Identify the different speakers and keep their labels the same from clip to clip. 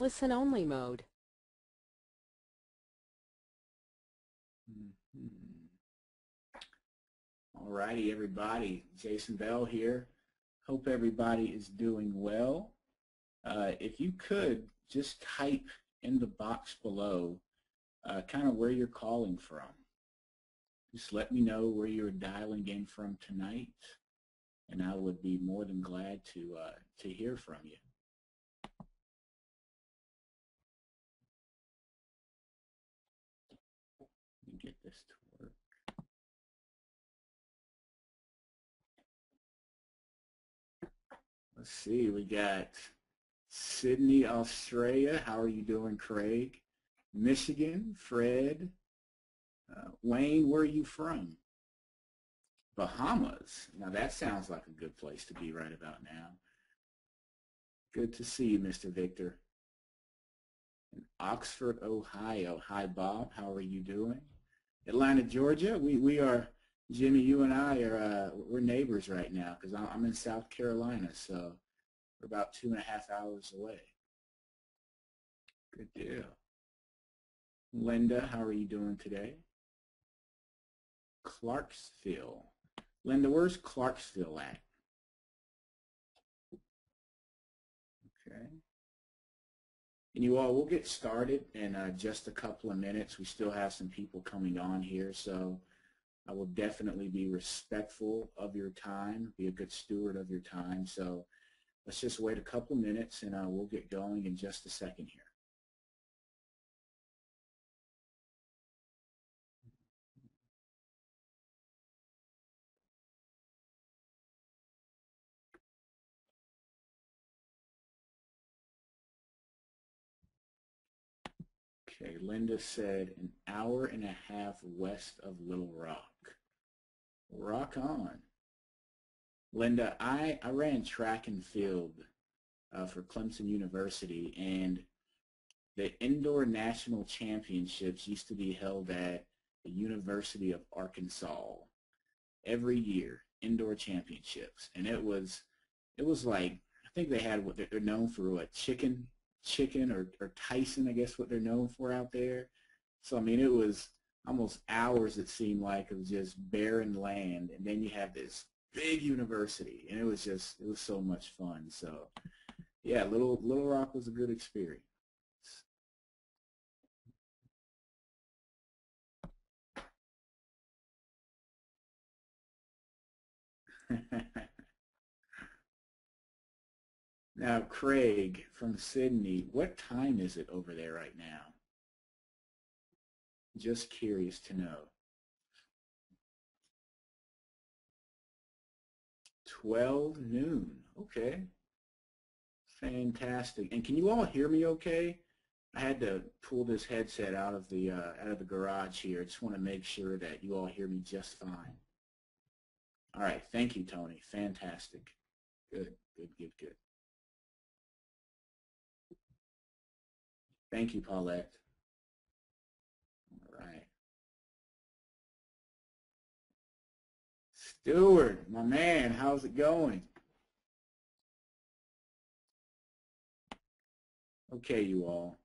Speaker 1: listen-only mode.
Speaker 2: All righty, everybody. Jason Bell here. Hope everybody is doing well. If you could, just type in the box below kind of where you're calling from. Just let me know where you're dialing in from tonight, and I would be more than glad to hear from you. Let me get this to work. Let's see, we got Sydney, Australia. How are you doing, Craig? Michigan, Fred. Wayne, where are you from? Bahamas. Now that sounds like a good place to be right about now. Good to see you, Mr. Victor. In Oxford, Ohio. Hi, Bob. How are you doing? Atlanta, Georgia. We are, Jimmy, you and I are, we're neighbors right now because I'm in South Carolina, so we're about 2.5 hours away. Good deal. Linda, how are you doing today? Clarksville. Linda, where's Clarksville at? Okay. And you all, we'll get started in just a couple of minutes. We still have some people coming on here, so I will definitely be respectful of your time, be a good steward of your time. So let's just wait a couple of minutes, and we'll get going in just a second here. Okay, Linda said an hour and a half west of Little Rock. Rock on. Linda, I ran track and field for Clemson University, and the indoor national championships used to be held at the University of Arkansas every year, indoor championships. And it was like, I think they had what they're known for, what, chicken or Tyson, I guess what they're known for out there. So I mean, it was almost hours, it seemed like, of just barren land, and then you have this big university, and it was so much fun. So yeah, Little Rock was a good experience. Now, Craig from Sydney, what time is it over there right now? Just curious to know. 12 noon. Okay. Fantastic. And can you all hear me okay? I had to pull this headset out of the garage here. I just want to make sure that you all hear me just fine. All right. Thank you, Tony. Fantastic. Good, good, good, good. Thank you, Paulette. All right. Stewart, my man, how's it going? Okay, you all.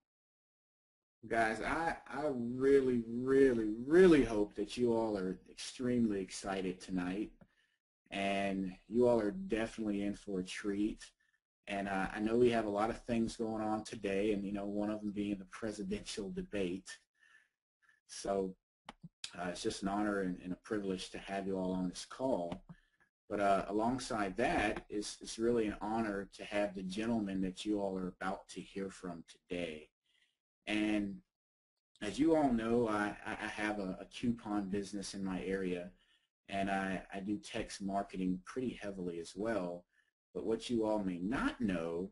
Speaker 2: Guys, I really, really, really hope that you all are extremely excited tonight, and you all are definitely in for a treat. And I know we have a lot of things going on today, and one of them being the presidential debate. So it's just an honor and a privilege to have you all on this call. But alongside that, it's really an honor to have the gentleman that you all are about to hear from today. And as you all know, I have a coupon business in my area, and I do text marketing pretty heavily as well. But what you all may not know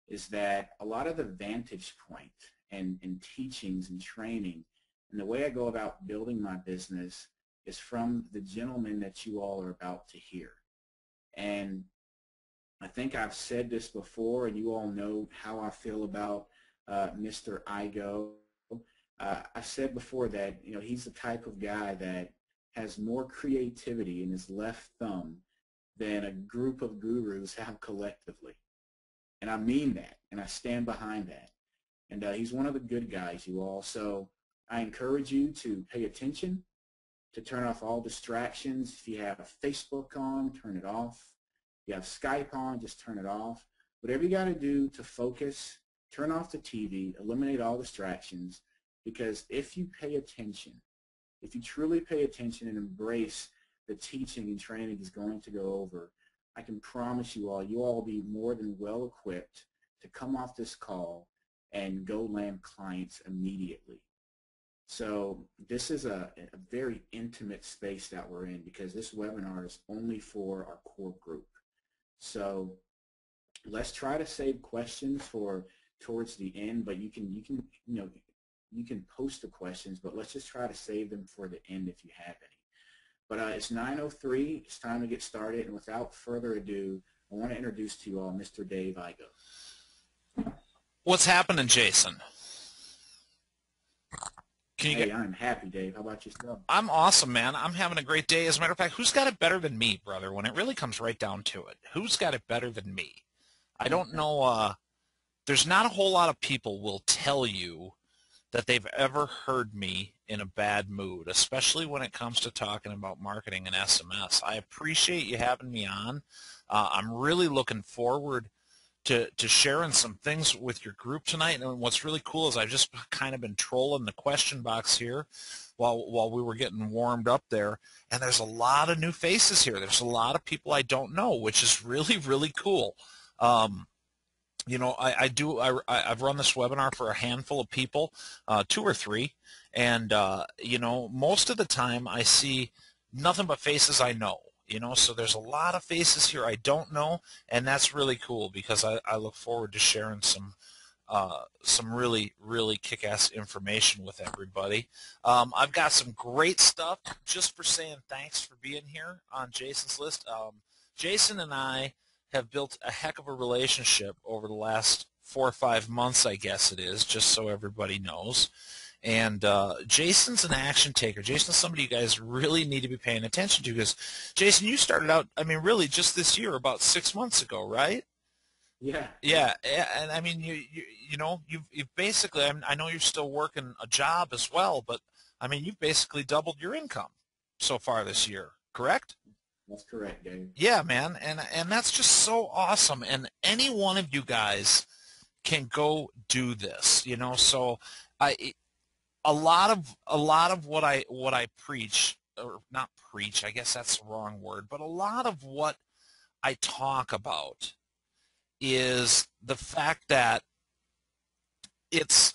Speaker 2: is that a lot of the vantage point and teachings and training and the way I go about building my business is from the gentleman that you all are about to hear. And I think I've said this before, and you all know how I feel about Mr. Igoe. I said before that he's the type of guy that has more creativity in his left thumb than a group of gurus have collectively. And I mean that, and I stand behind that. And he's one of the good guys, you all. So I encourage you to pay attention, to turn off all distractions. If you have Facebook on, turn it off. If you have Skype on, just turn it off. Whatever you got to do to focus, turn off the TV, eliminate all distractions, because if you pay attention, if you truly pay attention and embrace the teaching and training is going to go over, I can promise you all will be more than well equipped to come off this call and go land clients immediately. So this is a very intimate space that we're in, because this webinar is only for our core group. So let's try to save questions for towards the end, but you can post the questions, but let's just try to save them for the end if you have any. But it's 9:03. It's time to get started. And without further ado, I want to introduce to you all Mr. Dave Igo.
Speaker 1: What's happening, Jason?
Speaker 2: Hey, I'm happy, Dave. How about yourself?
Speaker 1: I'm awesome, man. I'm having a great day. As a matter of fact, who's got it better than me, brother, when it really comes right down to it? Who's got it better than me? I don't know. There's not a whole lot of people will tell you that they've ever heard me in a bad mood, especially when it comes to talking about marketing and SMS. I appreciate you having me on. I'm really looking forward to sharing some things with your group tonight. And what's really cool is I've just kind of been trolling the question box here while we were getting warmed up there. And there's a lot of new faces here. There's a lot of people I don't know, which is really, really cool. You know, I've run this webinar for a handful of people, 2 or 3, and you know, most of the time I see nothing but faces I know. You know, so there's a lot of faces here I don't know, and that's really cool, because I look forward to sharing some really, really kick-ass information with everybody. I've got some great stuff just for saying thanks for being here on Jason's list. Jason and I have built a heck of a relationship over the last 4 or 5 months, I guess it is, just so everybody knows. And Jason's an action taker. Jason's somebody you guys really need to be paying attention to, because, Jason, you started out, I mean, really just this year, about 6 months ago, right?
Speaker 2: Yeah.
Speaker 1: Yeah, and I mean, you know, you've basically, I mean, I know you're still working a job as well, but I mean, you've basically doubled your income so far this year, correct?
Speaker 2: That's correct, Dave.
Speaker 1: Yeah, man, and that's just so awesome. And any one of you guys can go do this, you know. So a lot of what I preach, or not preach, I guess that's the wrong word, but a lot of what I talk about is the fact that it's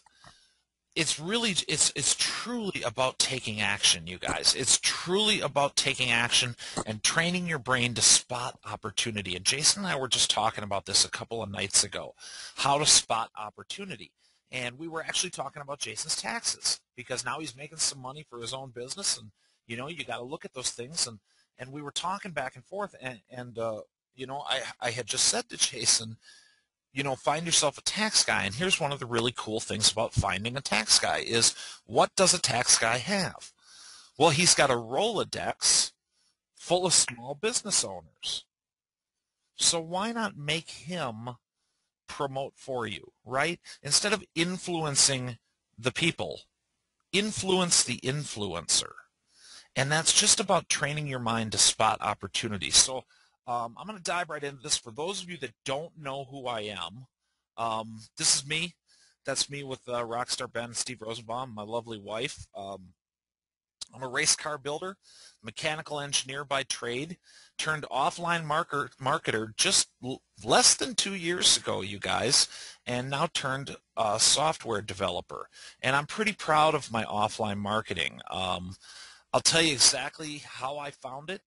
Speaker 1: truly about taking action, you guys. It's truly about taking action and training your brain to spot opportunity. And Jason and I were just talking about this a couple of nights ago, how to spot opportunity. And we were actually talking about Jason's taxes, because now he's making some money for his own business, and you know, you got to look at those things. And we were talking back and forth, and you know, I had just said to Jason, you know, find yourself a tax guy. And here's one of the really cool things about finding a tax guy is, what does a tax guy have? Well, he's got a Rolodex full of small business owners. So why not make him promote for you, right? Instead of influencing the people, influence the influencer. And that's just about training your mind to spot opportunities. So I'm going to dive right into this. For those of you that don't know who I am, this is me. That's me with Rockstar Ben and Steve Rosenbaum, my lovely wife. I'm a race car builder, mechanical engineer by trade, turned offline marketer just less than 2 years ago, you guys, and now turned software developer. And I'm pretty proud of my offline marketing. I'll tell you exactly how I found it.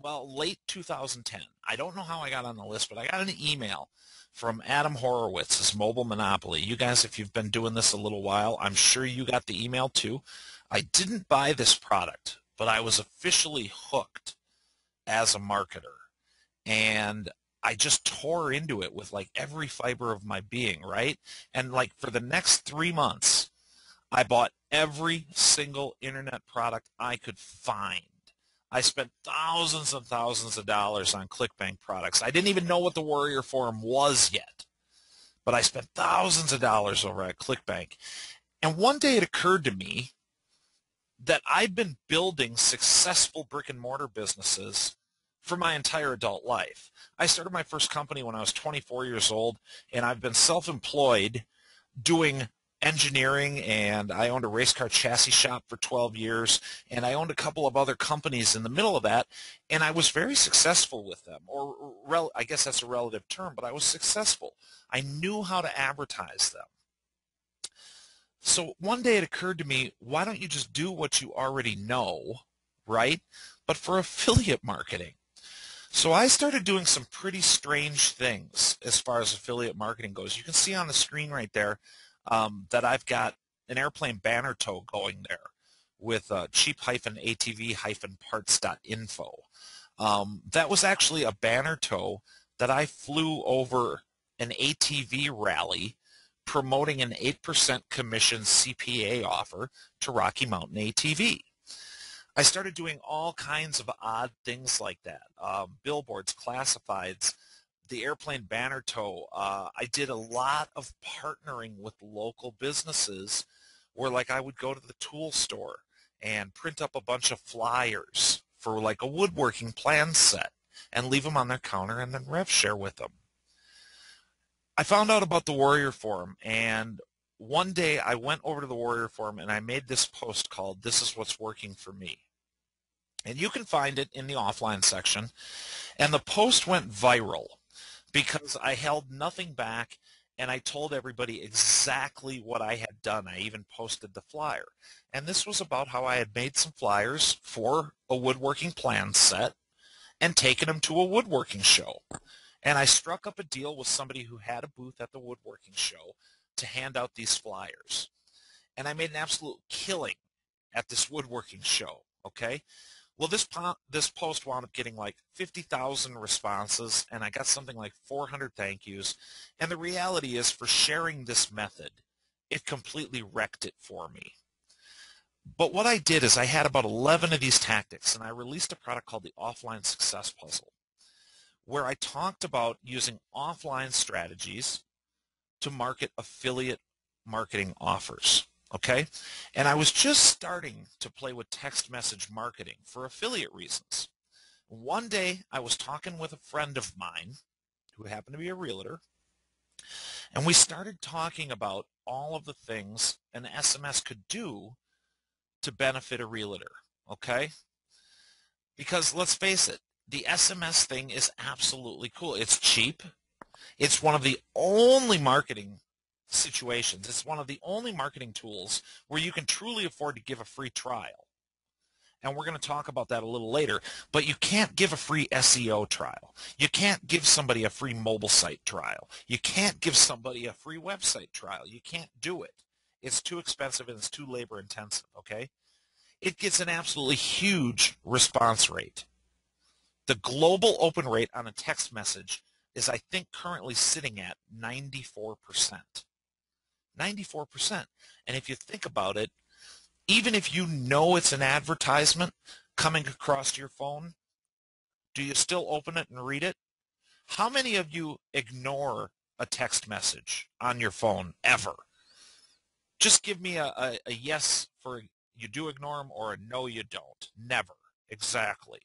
Speaker 1: Well, late 2010. I don't know how I got on the list, but I got an email from Adam Horowitz's Mobile Monopoly. You guys, if you've been doing this a little while, I'm sure you got the email too. I didn't buy this product, but I was officially hooked as a marketer. And I just tore into it with like every fiber of my being, right? And like for the next 3 months, I bought every single internet product I could find. I spent thousands and thousands of dollars on ClickBank products. I didn't even know what the Warrior Forum was yet. but I spent thousands of dollars over at ClickBank. And one day it occurred to me that I've been building successful brick and mortar businesses for my entire adult life. I started my first company when I was 24 years old, and I've been self-employed doing engineering, and I owned a race car chassis shop for 12 years, and I owned a couple of other companies in the middle of that, and I was very successful with them, or I guess that's a relative term, but I was successful. I knew how to advertise them. So one day it occurred to me, why don't you just do what you already know, right? But for affiliate marketing. So I started doing some pretty strange things as far as affiliate marketing goes. You can see on the screen right there that I've got an airplane banner tow going there with cheap-atv-parts.info. That was actually a banner tow that I flew over an ATV rally promoting an 8% commission CPA offer to Rocky Mountain ATV. I started doing all kinds of odd things like that. Billboards, classifieds, the airplane banner tow. I did a lot of partnering with local businesses where like I would go to the tool store and print up a bunch of flyers for like a woodworking plan set and leave them on their counter and then rev share with them. I found out about the Warrior Forum, and one day I went over to the Warrior Forum and I made this post called "This is What's Working for Me." And you can find it in the offline section. And the post went viral because I held nothing back and I told everybody exactly what I had done. I even posted the flyer. And this was about how I had made some flyers for a woodworking plan set and taken them to a woodworking show. And I struck up a deal with somebody who had a booth at the woodworking show to hand out these flyers. And I made an absolute killing at this woodworking show, okay? Well, this post wound up getting like 50,000 responses, and I got something like 400 thank yous. And the reality is, for sharing this method, it completely wrecked it for me. But what I did is I had about 11 of these tactics, and I released a product called the Offline Success Puzzle, where I talked about using offline strategies to market affiliate marketing offers. Okay? And I was just starting to play with text message marketing for affiliate reasons. One day I was talking with a friend of mine who happened to be a realtor, and we started talking about all of the things an SMS could do to benefit a realtor. Okay? Because let's face it, the SMS thing is absolutely cool. It's cheap. It's one of the only marketing situations. It's one of the only marketing tools where you can truly afford to give a free trial. And we're going to talk about that a little later. But you can't give a free SEO trial. You can't give somebody a free mobile site trial. You can't give somebody a free website trial. You can't do it. It's too expensive and it's too labor intensive, okay? It gets an absolutely huge response rate. The global open rate on a text message is, I think, currently sitting at 94%. 94%. And if you think about it, even if you know it's an advertisement coming across your phone, do you still open it and read it? How many of you ignore a text message on your phone ever? Just give me a yes for you do ignore them or a no you don't. Never. Exactly.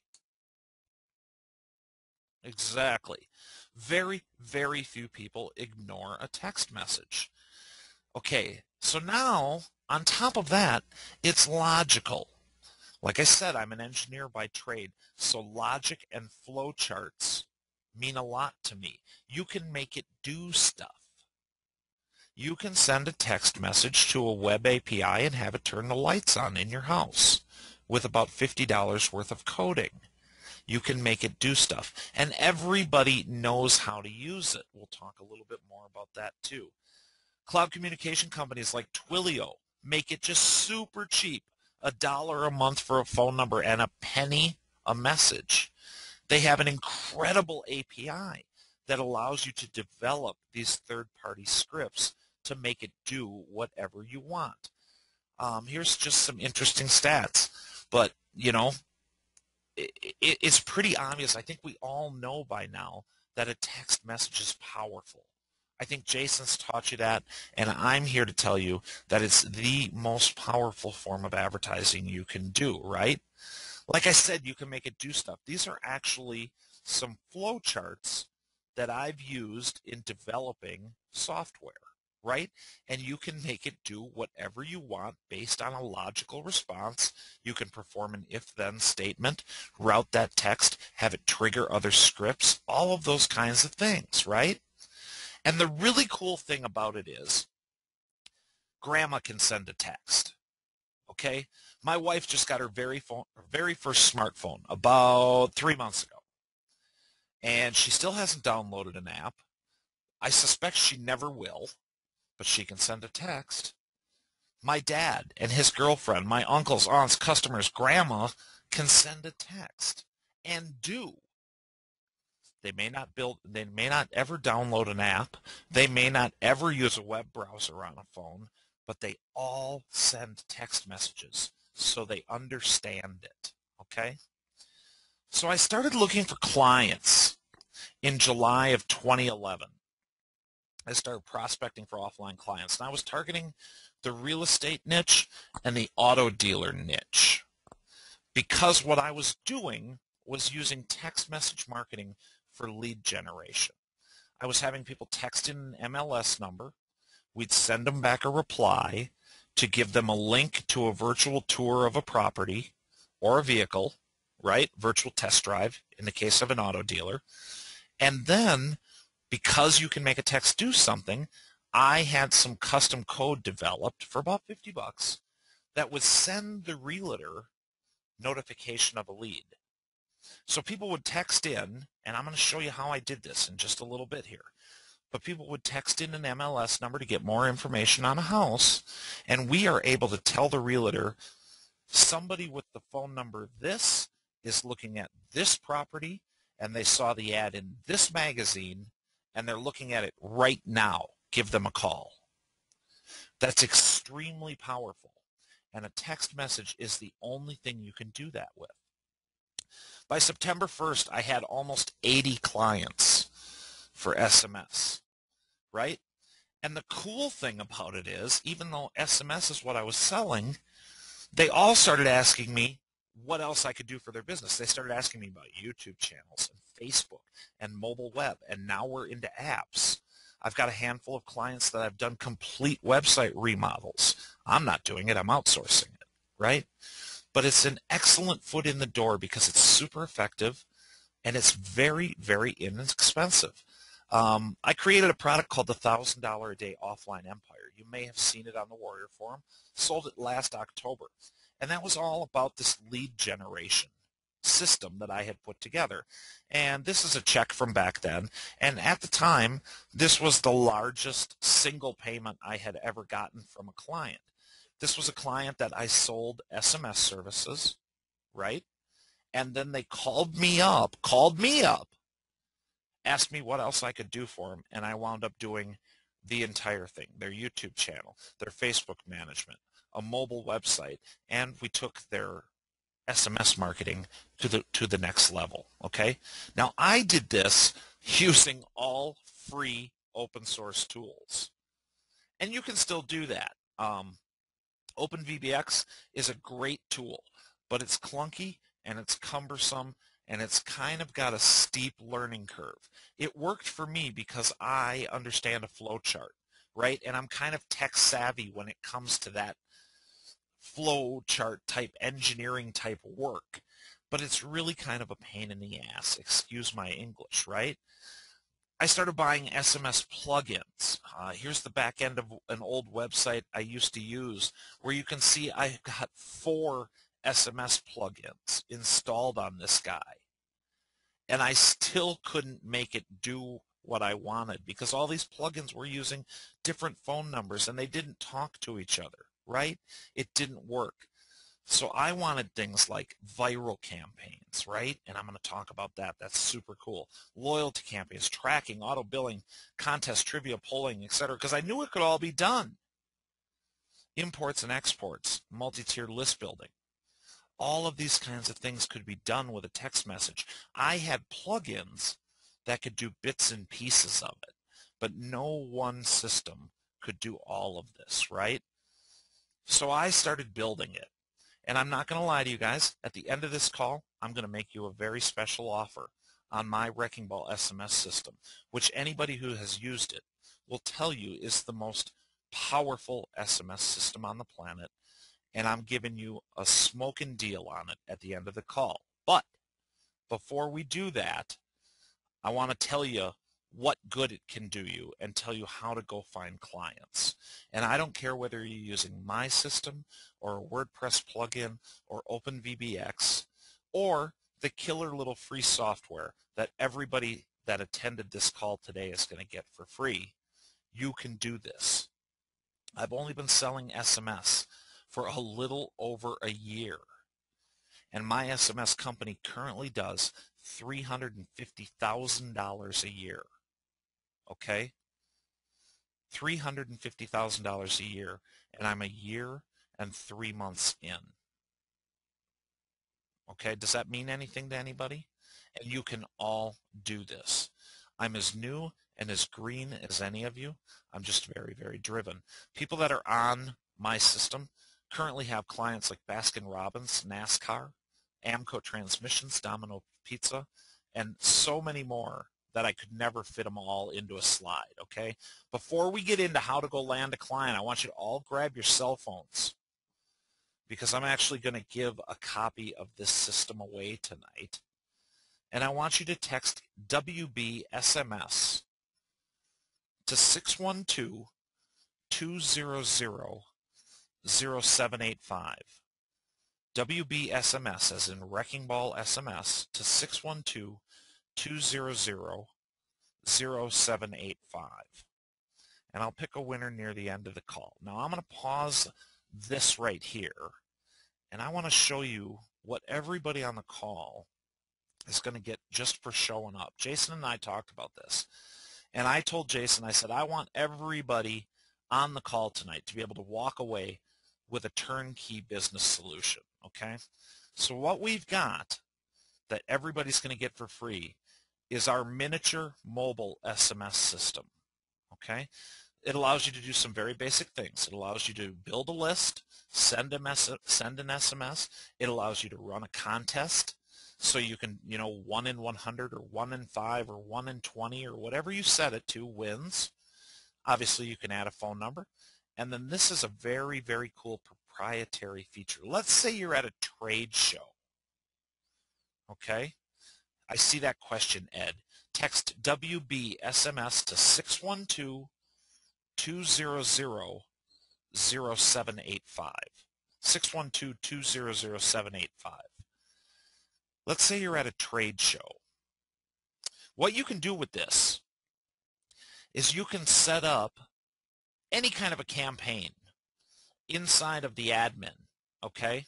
Speaker 1: Exactly. Very, very few people ignore a text message. Okay, so now, on top of that, it's logical. Like I said, I'm an engineer by trade, so logic and flowcharts mean a lot to me. You can make it do stuff. You can send a text message to a web API and have it turn the lights on in your house with about $50 worth of coding. You can make it do stuff. And everybody knows how to use it. We'll talk a little bit more about that too. Cloud communication companies like Twilio make it just super cheap. $1 a month for a phone number and a penny a message. They have an incredible API that allows you to develop these third-party scripts to make it do whatever you want. Here's just some interesting stats. But, you know, it's pretty obvious. I think we all know by now that a text message is powerful. I think Jason's taught you that, and I'm here to tell you that it's the most powerful form of advertising you can do, right? Like I said, you can make it do stuff. These are actually some flow charts that I've used in developing software, right? And you can make it do whatever you want based on a logical response. You can perform an if-then statement, route that text, have it trigger other scripts, all of those kinds of things, right? And the really cool thing about it is grandma can send a text. Okay? My wife just got her very first smartphone about 3 months ago. And she still hasn't downloaded an app. I suspect she never will, but she can send a text. My dad and his girlfriend, my uncles, aunts, customers, grandma can send a text and do. They may not ever download an app. They may not ever use a web browser on a phone, but they all send text messages so they understand it. Okay? So I started looking for clients in July of 2011. I started prospecting for offline clients, and I was targeting the real estate niche and the auto dealer niche because what I was doing was using text message marketing for lead generation. I was having people text in an MLS number. We'd send them back a reply to give them a link to a virtual tour of a property or a vehicle, right? Virtual test drive in the case of an auto dealer. And then, because you can make a text do something, I had some custom code developed for about $50 that would send the realtor notification of a lead. So people would text in, and I'm going to show you how I did this in just a little bit here. But people would text in an MLS number to get more information on a house, and we are able to tell the realtor, somebody with the phone number this is looking at this property, and they saw the ad in this magazine, and they're looking at it right now. Give them a call. That's extremely powerful, and a text message is the only thing you can do that with. By September 1st, I had almost 80 clients for SMS, right? And the cool thing about it is, even though SMS is what I was selling, they all started asking me what else I could do for their business. They started asking me about YouTube channels and Facebook and mobile web, and now we're into apps. I've got a handful of clients that I've done complete website remodels. I'm not doing it. I'm outsourcing it, right? But it's an excellent foot in the door because it's super effective and it's very, very inexpensive. I created a product called the $1,000 a day offline empire. You may have seen it on the Warrior Forum. Sold it last October. And that was all about this lead generation system that I had put together. And this is a check from back then. And at the time, this was the largest single payment I had ever gotten from a client. This was a client that I sold SMS services, right? And then they called me up, asked me what else I could do for them, and I wound up doing the entire thing, their YouTube channel, their Facebook management, a mobile website, and we took their SMS marketing to the next level, okay? Now, I did this using all free open source tools, and you can still do that. OpenVBX is a great tool, but it's clunky and it's cumbersome and it's kind of got a steep learning curve. It worked for me because I understand a flow chart, right? And I'm kind of tech savvy when it comes to that flow chart type engineering type work, but it's really kind of a pain in the ass. Excuse my English, right? I started buying SMS plugins. Here's the back end of an old website I used to use where you can see I got 4 SMS plugins installed on this guy. And I still couldn't make it do what I wanted because all these plugins were using different phone numbers and they didn't talk to each other, right? It didn't work. So I wanted things like viral campaigns, right? And I'm going to talk about that. That's super cool. Loyalty campaigns, tracking, auto billing, contest, trivia, polling, etc. Because I knew it could all be done. Imports and exports, multi-tier list building. All of these kinds of things could be done with a text message. I had plugins that could do bits and pieces of it. but no one system could do all of this, right? So I started building it. And I'm not going to lie to you guys, at the end of this call, I'm going to make you a very special offer on my Wrecking Ball SMS system, which anybody who has used it will tell you is the most powerful SMS system on the planet, and I'm giving you a smoking deal on it at the end of the call. But before we do that, I want to tell you what good it can do you and tell you how to go find clients. And I don't care whether you're using my system or a WordPress plugin or OpenVBX or the killer little free software that everybody that attended this call today is going to get for free. You can do this. I've only been selling SMS for a little over a year. And my SMS company currently does $350,000 a year. Okay? $350,000 a year, and I'm a year and 3 months in. Okay? Does that mean anything to anybody? And you can all do this. I'm as new and as green as any of you. I'm just very, very driven. People that are on my system currently have clients like Baskin-Robbins, NASCAR, Amco Transmissions, Domino Pizza, and so many more that I could never fit them all into a slide, okay? Before we get into how to go land a client, I want you to all grab your cell phones because I'm actually going to give a copy of this system away tonight. And I want you to text WBSMS to 612-200-0785. WBSMS as in Wrecking Ball SMS to 612-200-0785. And I'll pick a winner near the end of the call. Now I'm going to pause this right here, and I want to show you what everybody on the call is going to get just for showing up. Jason and I talked about this, and I told Jason, I said, I want everybody on the call tonight to be able to walk away with a turnkey business solution, okay? So what we've got that everybody's going to get for free is our miniature mobile SMS system, okay? It allows you to do some very basic things. It allows you to build a list, send an SMS. It allows you to run a contest so you can, 1 in 100 or 1 in 5 or 1 in 20 or whatever you set it to wins. Obviously, you can add a phone number. And then this is a very, very cool proprietary feature. Let's say you're at a trade show, okay? I see that question, Ed. Text WBSMS to 612-200-0785. 612-200-0785. Let's say you're at a trade show. What you can do with this is you can set up any kind of a campaign inside of the admin, okay?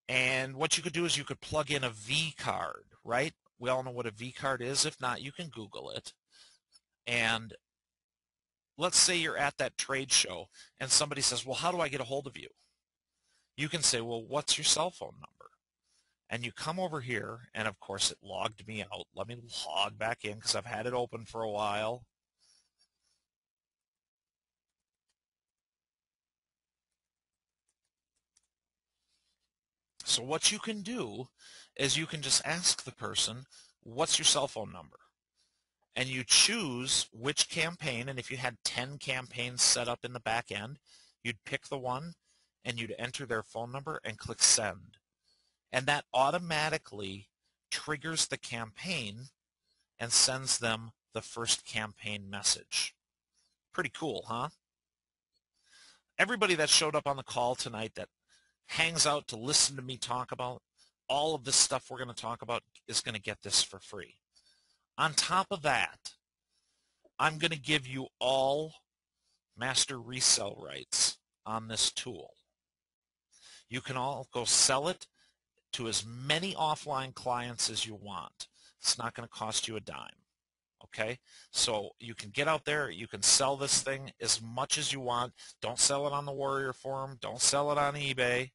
Speaker 1: And what you could do is you could plug in a V card, right? We all know what a V card is. If not, you can Google it. And let's say you're at that trade show and somebody says, well, how do I get a hold of you? You can say, well, what's your cell phone number? And you come over here, and of course it logged me out. Let me log back in because I've had it open for a while. So what you can do is you can just ask the person, what's your cell phone number? And you choose which campaign, and if you had 10 campaigns set up in the back end, you'd pick the one and you'd enter their phone number and click send. And that automatically triggers the campaign and sends them the first campaign message. Pretty cool, huh? Everybody that showed up on the call tonight that hangs out to listen to me talk about all of this stuff we're going to talk about is going to get this for free. On top of that, I'm going to give you all master resell rights on this tool. You can all go sell it to as many offline clients as you want. It's not going to cost you a dime. Okay? So you can get out there, you can sell this thing as much as you want. Don't sell it on the Warrior Forum, don't sell it on eBay,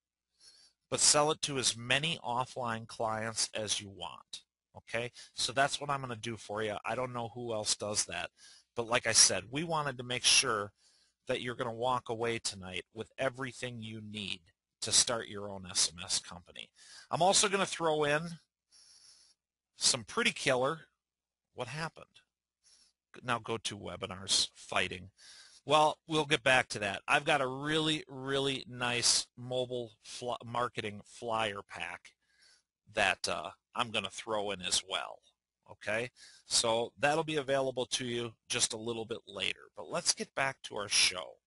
Speaker 1: but sell it to as many offline clients as you want. Okay? So that's what I'm going to do for you. I don't know who else does that. But like I said, we wanted to make sure that you're going to walk away tonight with everything you need to start your own SMS company. I'm also going to throw in some pretty killer, what happened? Now go to webinars, fighting. Well, we'll get back to that. I've got a really, really nice mobile marketing flyer pack that I'm going to throw in as well. Okay, so that'll be available to you just a little bit later. But let's get back to our show.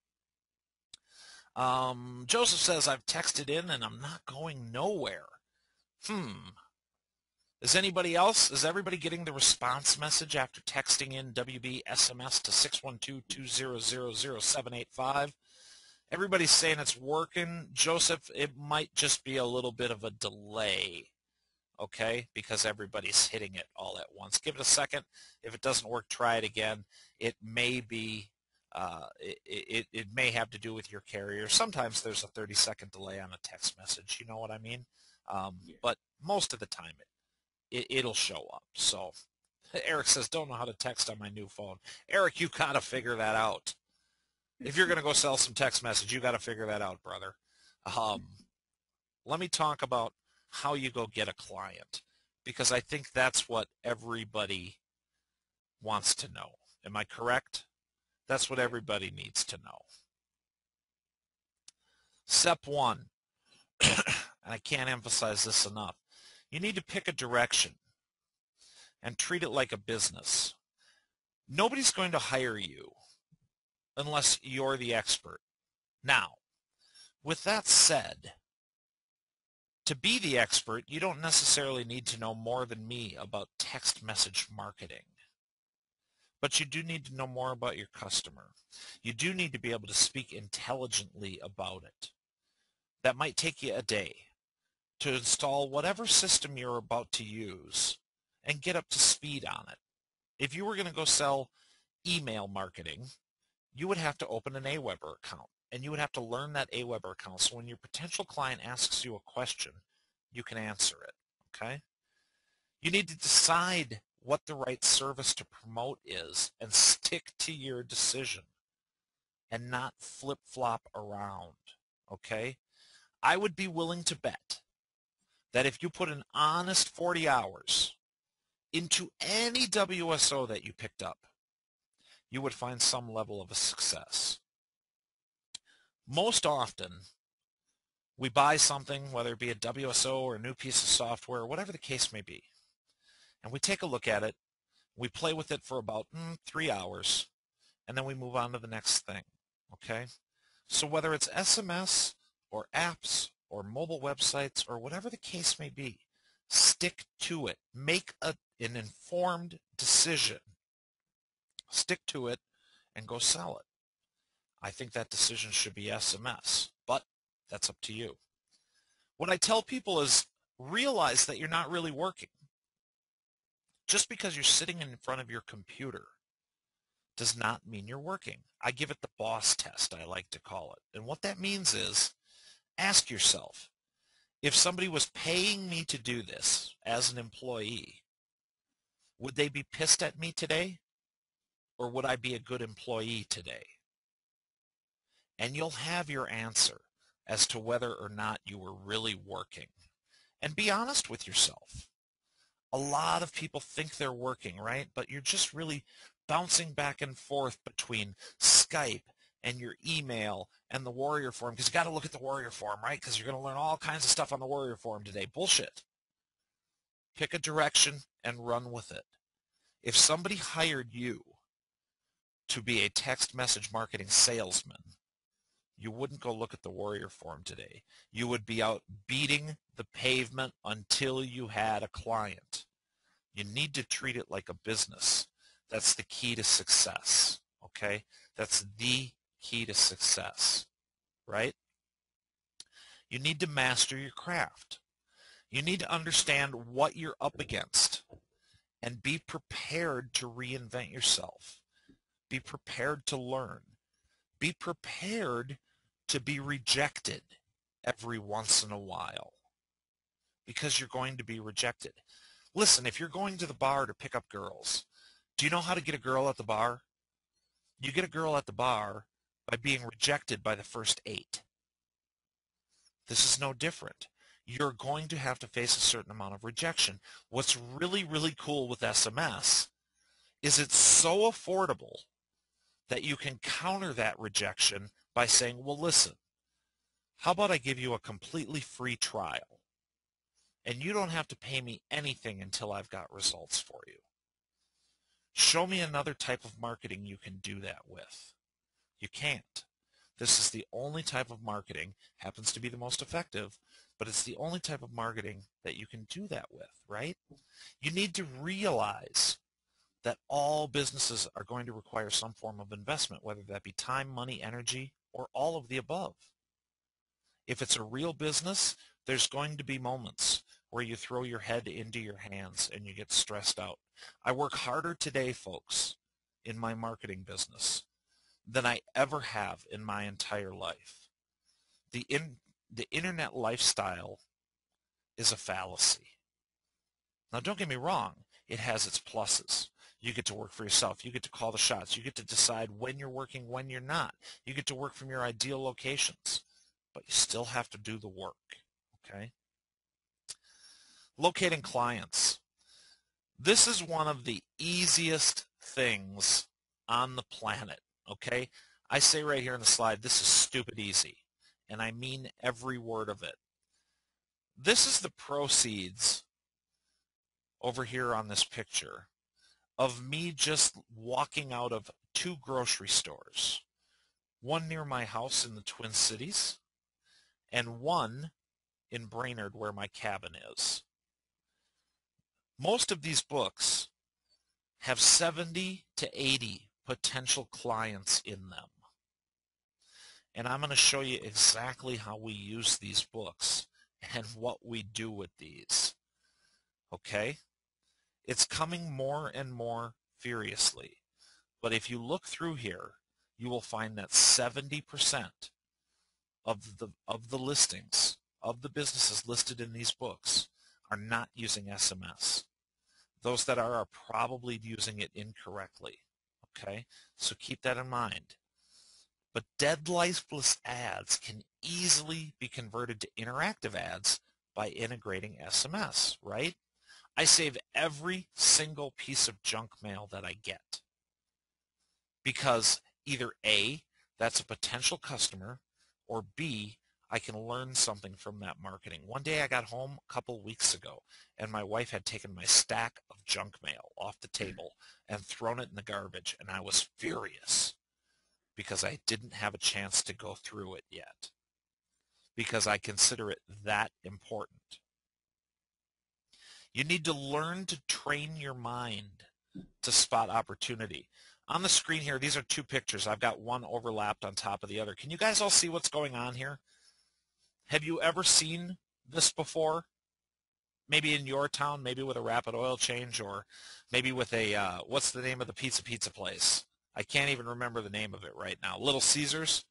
Speaker 1: Joseph says, I've texted in and I'm not going nowhere. Is everybody getting the response message after texting in WB SMS to 612-200-0785? Everybody's saying it's working. Joseph, it might just be a little bit of a delay, okay, because everybody's hitting it all at once. Give it a second. If it doesn't work, try it again. It may be, it may have to do with your carrier. Sometimes there's a 30-second delay on a text message. You know what I mean? But most of the time it'll show up. So Eric says, don't know how to text on my new phone. Eric, you got to figure that out. If you're going to go sell some text message, you got to figure that out, brother. Let me talk about how you go get a client, because I think that's what everybody wants to know. Am I correct? That's what everybody needs to know. Step one, and I can't emphasize this enough, you need to pick a direction and treat it like a business. Nobody's going to hire you unless you're the expert. Now, with that said, to be the expert, you don't necessarily need to know more than me about text message marketing. But you do need to know more about your customer. You do need to be able to speak intelligently about it. That might take you a day to install whatever system you're about to use and get up to speed on it. If you were going to go sell email marketing, you would have to open an Aweber account, and you would have to learn that Aweber account so when your potential client asks you a question, you can answer it, okay? You need to decide what the right service to promote is and stick to your decision and not flip-flop around, okay? I would be willing to bet that if you put an honest 40 hours into any WSO that you picked up, you would find some level of a success. Most often, we buy something, whether it be a WSO or a new piece of software, whatever the case may be, and we take a look at it, we play with it for about 3 hours, and then we move on to the next thing, okay? So whether it's SMS or apps or mobile websites or whatever the case may be, stick to it. Make an informed decision. Stick to it and go sell it. I think that decision should be SMS, but that's up to you. What I tell people is realize that you're not really working. Just because you're sitting in front of your computer does not mean you're working. I give it the boss test, I like to call it. And what that means is, ask yourself, if somebody was paying me to do this as an employee, would they be pissed at me today? Or would I be a good employee today? And you'll have your answer as to whether or not you were really working. And be honest with yourself. A lot of people think they're working, right? But you're just really bouncing back and forth between Skype and your email and the Warrior Forum, because you got to look at the Warrior Forum, right? Because you're going to learn all kinds of stuff on the Warrior Forum today. Bullshit. Pick a direction and run with it. If somebody hired you to be a text message marketing salesman, you wouldn't go look at the Warrior Forum today. You would be out beating the pavement until you had a client. You need to treat it like a business. That's the key to success, okay? That's the key to success, right? You need to master your craft. You need to understand what you're up against and be prepared to reinvent yourself. Be prepared to learn. Be prepared to be rejected every once in a while, because you're going to be rejected. Listen, if you're going to the bar to pick up girls, do you know how to get a girl at the bar? You get a girl at the bar by being rejected by the first 8. This is no different. You're going to have to face a certain amount of rejection. What's really, really cool with SMS is it's so affordable that you can counter that rejection by saying, well, listen, how about I give you a completely free trial? And you don't have to pay me anything until I've got results for you. Show me another type of marketing you can do that with. You can't. This is the only type of marketing, happens to be the most effective, but it's the only type of marketing that you can do that with, right? You need to realize that all businesses are going to require some form of investment, whether that be time, money, energy, or all of the above. If it's a real business, there's going to be moments where you throw your head into your hands and you get stressed out. I work harder today, folks, in my marketing business than I ever have in my entire life. The internet lifestyle is a fallacy. Now, don't get me wrong. It has its pluses. You get to work for yourself. You get to call the shots. You get to decide when you're working, when you're not. You get to work from your ideal locations. But you still have to do the work, okay? Locating clients. This is one of the easiest things on the planet, okay? I say right here in the slide, this is stupid easy, and I mean every word of it. This is the proceeds over here on this picture of me just walking out of 2 grocery stores, one near my house in the Twin Cities and one in Brainerd where my cabin is. Most of these books have 70 to 80 potential clients in them. And I'm going to show you exactly how we use these books and what we do with these. Okay? It's coming more and more furiously. But if you look through here, you will find that 70% of the listings, of the businesses listed in these books, are not using SMS. Those that are probably using it incorrectly. Okay? So keep that in mind. But dead lifeless ads can easily be converted to interactive ads by integrating SMS, right? I save every single piece of junk mail that I get because either A, that's a potential customer, or B, I can learn something from that marketing. One day I got home a couple weeks ago and my wife had taken my stack of junk mail off the table and thrown it in the garbage, and I was furious because I didn't have a chance to go through it yet because I consider it that important. You need to learn to train your mind to spot opportunity. On the screen here, these are 2 pictures. I've got one overlapped on top of the other. Can you guys all see what's going on here? Have you ever seen this before? Maybe in your town, maybe with a rapid oil change, or maybe with a, what's the name of the pizza place? I can't even remember the name of it right now. Little Caesars?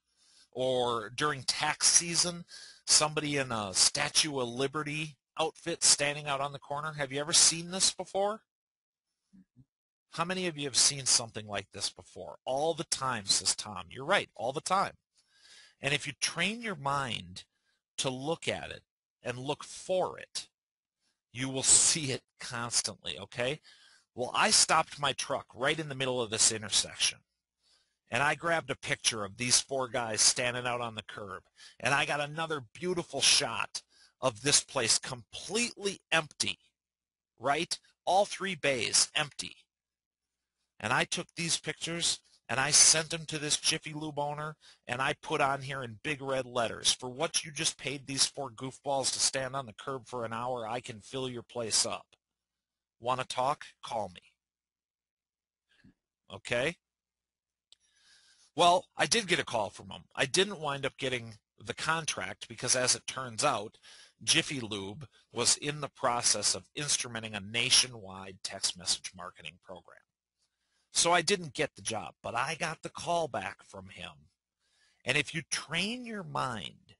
Speaker 1: Or during tax season, somebody in a Statue of Liberty outfit standing out on the corner. Have you ever seen this before? How many of you have seen something like this before? All the time, says Tom. You're right, all the time. And if you train your mind to look at it and look for it, you will see it constantly, okay? Well, I stopped my truck right in the middle of this intersection. And I grabbed a picture of these 4 guys standing out on the curb. And I got another beautiful shot of this place completely empty, right? All 3 bays empty. And I took these pictures and I sent them to this Jiffy Lube owner, and I put on here in big red letters, for what you just paid these 4 goofballs to stand on the curb for an hour, I can fill your place up. Want to talk? Call me. Okay? Well, I did get a call from them. I didn't wind up getting the contract because, as it turns out, Jiffy Lube was in the process of instrumenting a nationwide text message marketing program. So I didn't get the job, but I got the call back from him. And if you train your mind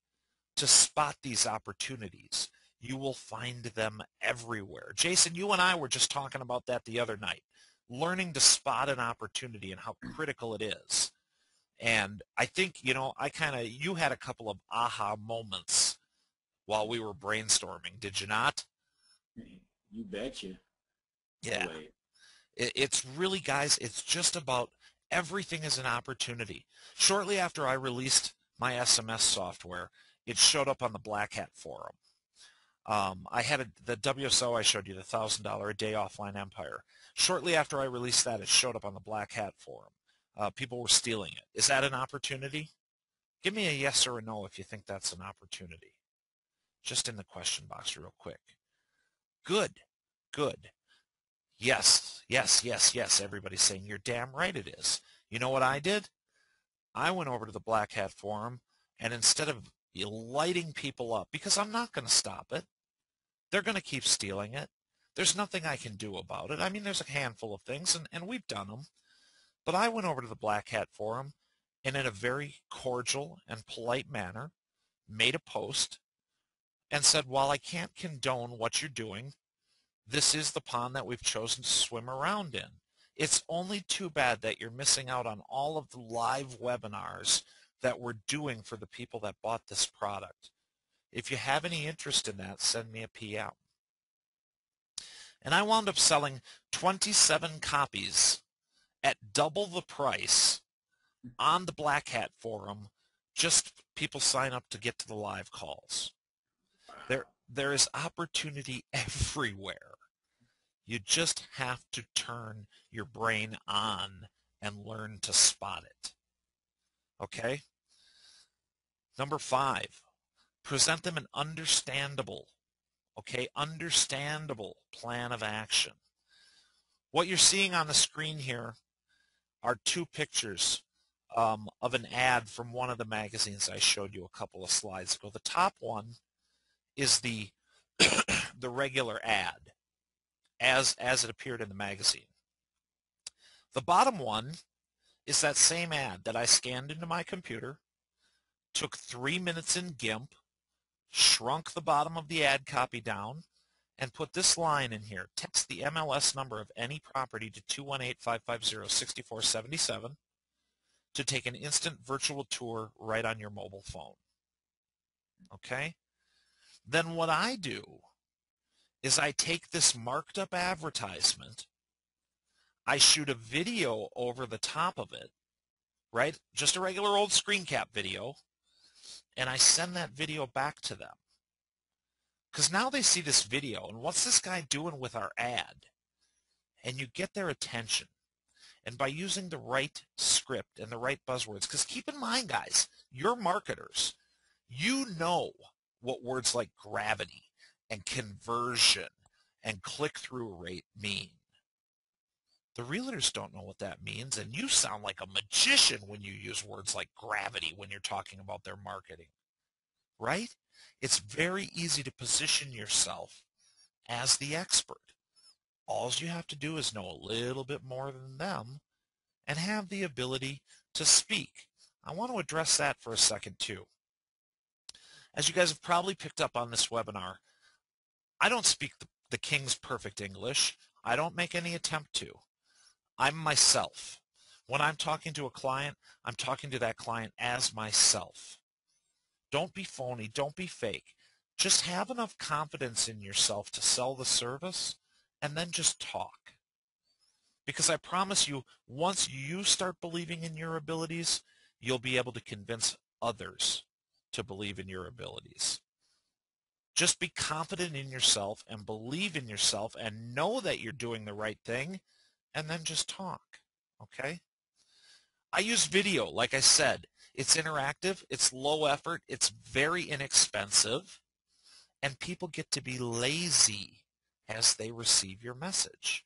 Speaker 1: to spot these opportunities, you will find them everywhere. Jason, you and I were just talking about that the other night. learning to spot an opportunity and how critical it is. And I think, you had a couple of aha moments while we were brainstorming, did you not?
Speaker 2: You betcha.
Speaker 1: Yeah.
Speaker 2: Always.
Speaker 1: It's really, guys, it's just about everything is an opportunity. Shortly after I released my SMS software, it showed up on the Black Hat forum. I had the WSO I showed you, the $1,000 a day offline empire. Shortly after I released that, it showed up on the Black Hat forum. People were stealing it. Is that an opportunity? Give me a yes or a no if you think that's an opportunity. Just in the question box real quick. Good, good. Yes, yes, yes, yes. Everybody's saying you're damn right it is. You know what I did? I went over to the Black Hat forum, and instead of lighting people up, because I'm not going to stop it, they're going to keep stealing it. There's nothing I can do about it. I mean, there's a handful of things, and we've done them. But I went over to the Black Hat forum and in a very cordial and polite manner made a post and said, while I can't condone what you're doing, this is the pond that we've chosen to swim around in. It's only too bad that you're missing out on all of the live webinars that we're doing for the people that bought this product. If you have any interest in that, send me a PM. And I wound up selling 27 copies at double the price on the Black Hat forum. Just people sign up to get to the live calls. There is opportunity everywhere. You just have to turn your brain on and learn to spot it. Okay? Number 5, present them an understandable plan of action. What you're seeing on the screen here are 2 pictures of an ad from one of the magazines I showed you a couple of slides ago. The top one is the the regular ad as it appeared in the magazine. The bottom one is that same ad that I scanned into my computer, took 3 minutes in GIMP, shrunk the bottom of the ad copy down, and put this line in here. Text the MLS number of any property to 218-550-6477 to take an instant virtual tour right on your mobile phone. Okay? Then what I do is I take this marked up advertisement, I shoot a video over the top of it, right? Just a regular old screen cap video, and I send that video back to them. Because now they see this video, and what's this guy doing with our ad? And you get their attention. And by using the right script and the right buzzwords, because keep in mind, guys, you're marketers. You know what words like gravity and conversion and click-through rate mean. The realtors don't know what that means, and you sound like a magician when you use words like gravity when you're talking about their marketing, right? It's very easy to position yourself as the expert. All you have to do is know a little bit more than them and have the ability to speak. I want to address that for a second too. As you guys have probably picked up on this webinar, I don't speak the King's perfect English. I don't make any attempt to. I'm myself. When I'm talking to a client, I'm talking to that client as myself. Don't be phony. Don't be fake. Just have enough confidence in yourself to sell the service and then just talk. Because I promise you, once you start believing in your abilities, you'll be able to convince others to believe in your abilities. Just be confident in yourself and believe in yourself and know that you're doing the right thing, and then just talk, okay? I use video, like I said. It's interactive, it's low effort, it's very inexpensive, and people get to be lazy as they receive your message.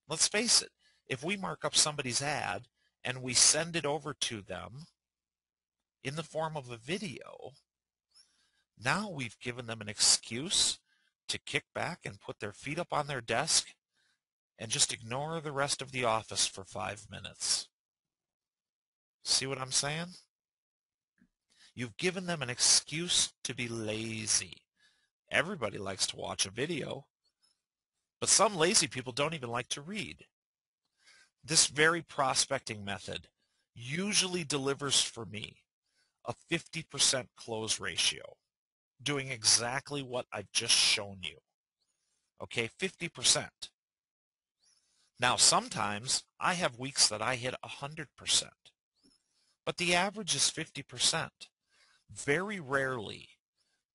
Speaker 1: Let's face it, if we mark up somebody's ad and we send it over to them in the form of a video, now we've given them an excuse to kick back and put their feet up on their desk and just ignore the rest of the office for 5 minutes. See what I'm saying? You've given them an excuse to be lazy. Everybody likes to watch a video, but some lazy people don't even like to read. this very prospecting method usually delivers for me a 50% close ratio, doing exactly what I've just shown you. Okay, 50%. Now, sometimes I have weeks that I hit 100%, but the average is 50%. Very rarely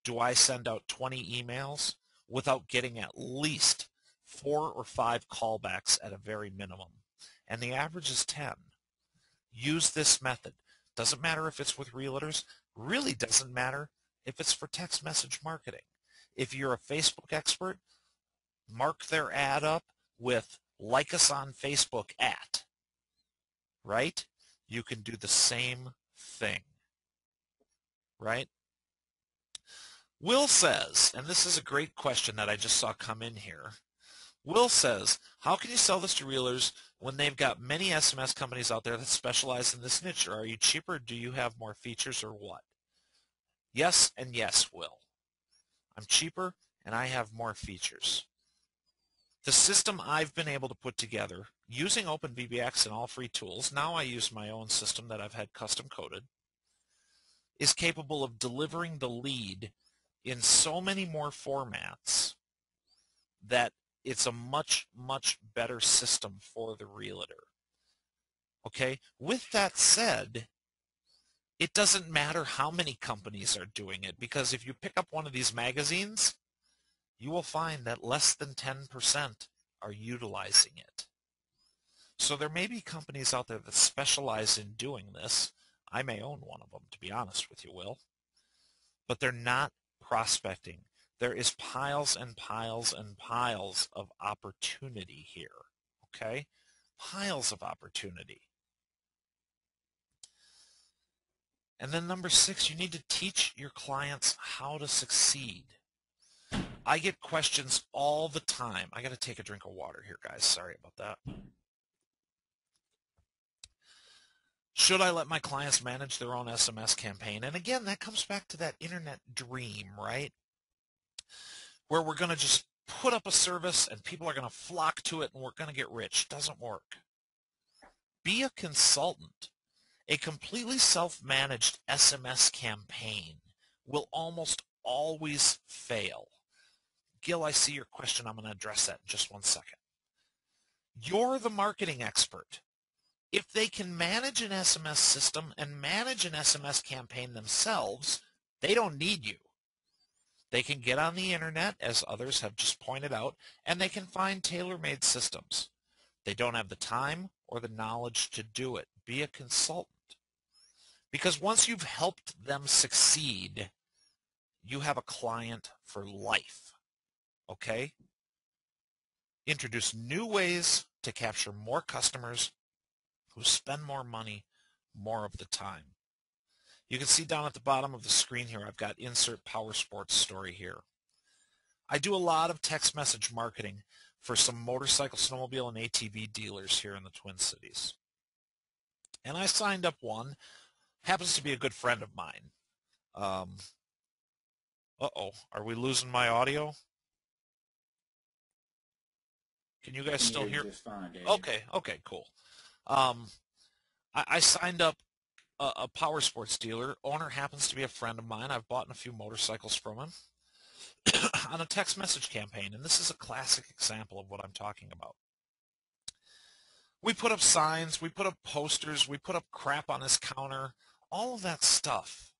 Speaker 1: do I send out 20 emails without getting at least 4 or 5 callbacks at a very minimum, and the average is 10. Use this method. Doesn't matter if it's with realtors, really doesn't matter if it's for text message marketing. If you're a Facebook expert, mark their ad up with like us on Facebook at, right? You can do the same thing, right? Will says, and this is a great question that I just saw come in here. Will says, how can you sell this to realtors when they've got many SMS companies out there that specialize in this niche? Or are you cheaper? Do you have more features or what? Yes and yes, Will. I'm cheaper and I have more features. The system I've been able to put together using OpenVBX and all free tools, now I use my own system that I've had custom coded, is capable of delivering the lead in so many more formats that it's a much, much better system for the realtor. Okay, with that said, it doesn't matter how many companies are doing it, because if you pick up one of these magazines, you will find that less than 10% are utilizing it. So there may be companies out there that specialize in doing this. I may own one of them, to be honest with you, Will. But they're not prospecting. There is piles and piles and piles of opportunity here, okay? Piles of opportunity. And then number 6, you need to teach your clients how to succeed. I get questions all the time. I got to take a drink of water here, guys. Sorry about that. Should I let my clients manage their own SMS campaign? And again, that comes back to that internet dream, right? Where we're going to just put up a service and people are going to flock to it and we're going to get rich. Doesn't work. Be a consultant. A completely self-managed SMS campaign will almost always fail. Gil, I see your question. I'm going to address that in just one second. You're the marketing expert. If they can manage an SMS system and manage an SMS campaign themselves, they don't need you. They can get on the internet, as others have just pointed out, and they can find tailor-made systems. They don't have the time or the knowledge to do it. Be a consultant. Because once you've helped them succeed, you have a client for life. Okay? Introduce new ways to capture more customers who spend more money more of the time. You can see down at the bottom of the screen here, I've got insert power sports story here. I do a lot of text message marketing for some motorcycle, snowmobile, and ATV dealers here in the Twin Cities. And I signed up one, happens to be a good friend of mine. Uh-oh, are we losing my audio? Can you guys still hear?
Speaker 2: Just fine, Dave.
Speaker 1: Okay, cool. I signed up a power sports dealer. Owner happens to be a friend of mine. I've bought a few motorcycles from him on a text message campaign, and this is a classic example of what I'm talking about. We put up signs, we put up posters, we put up crap on his counter, all of that stuff.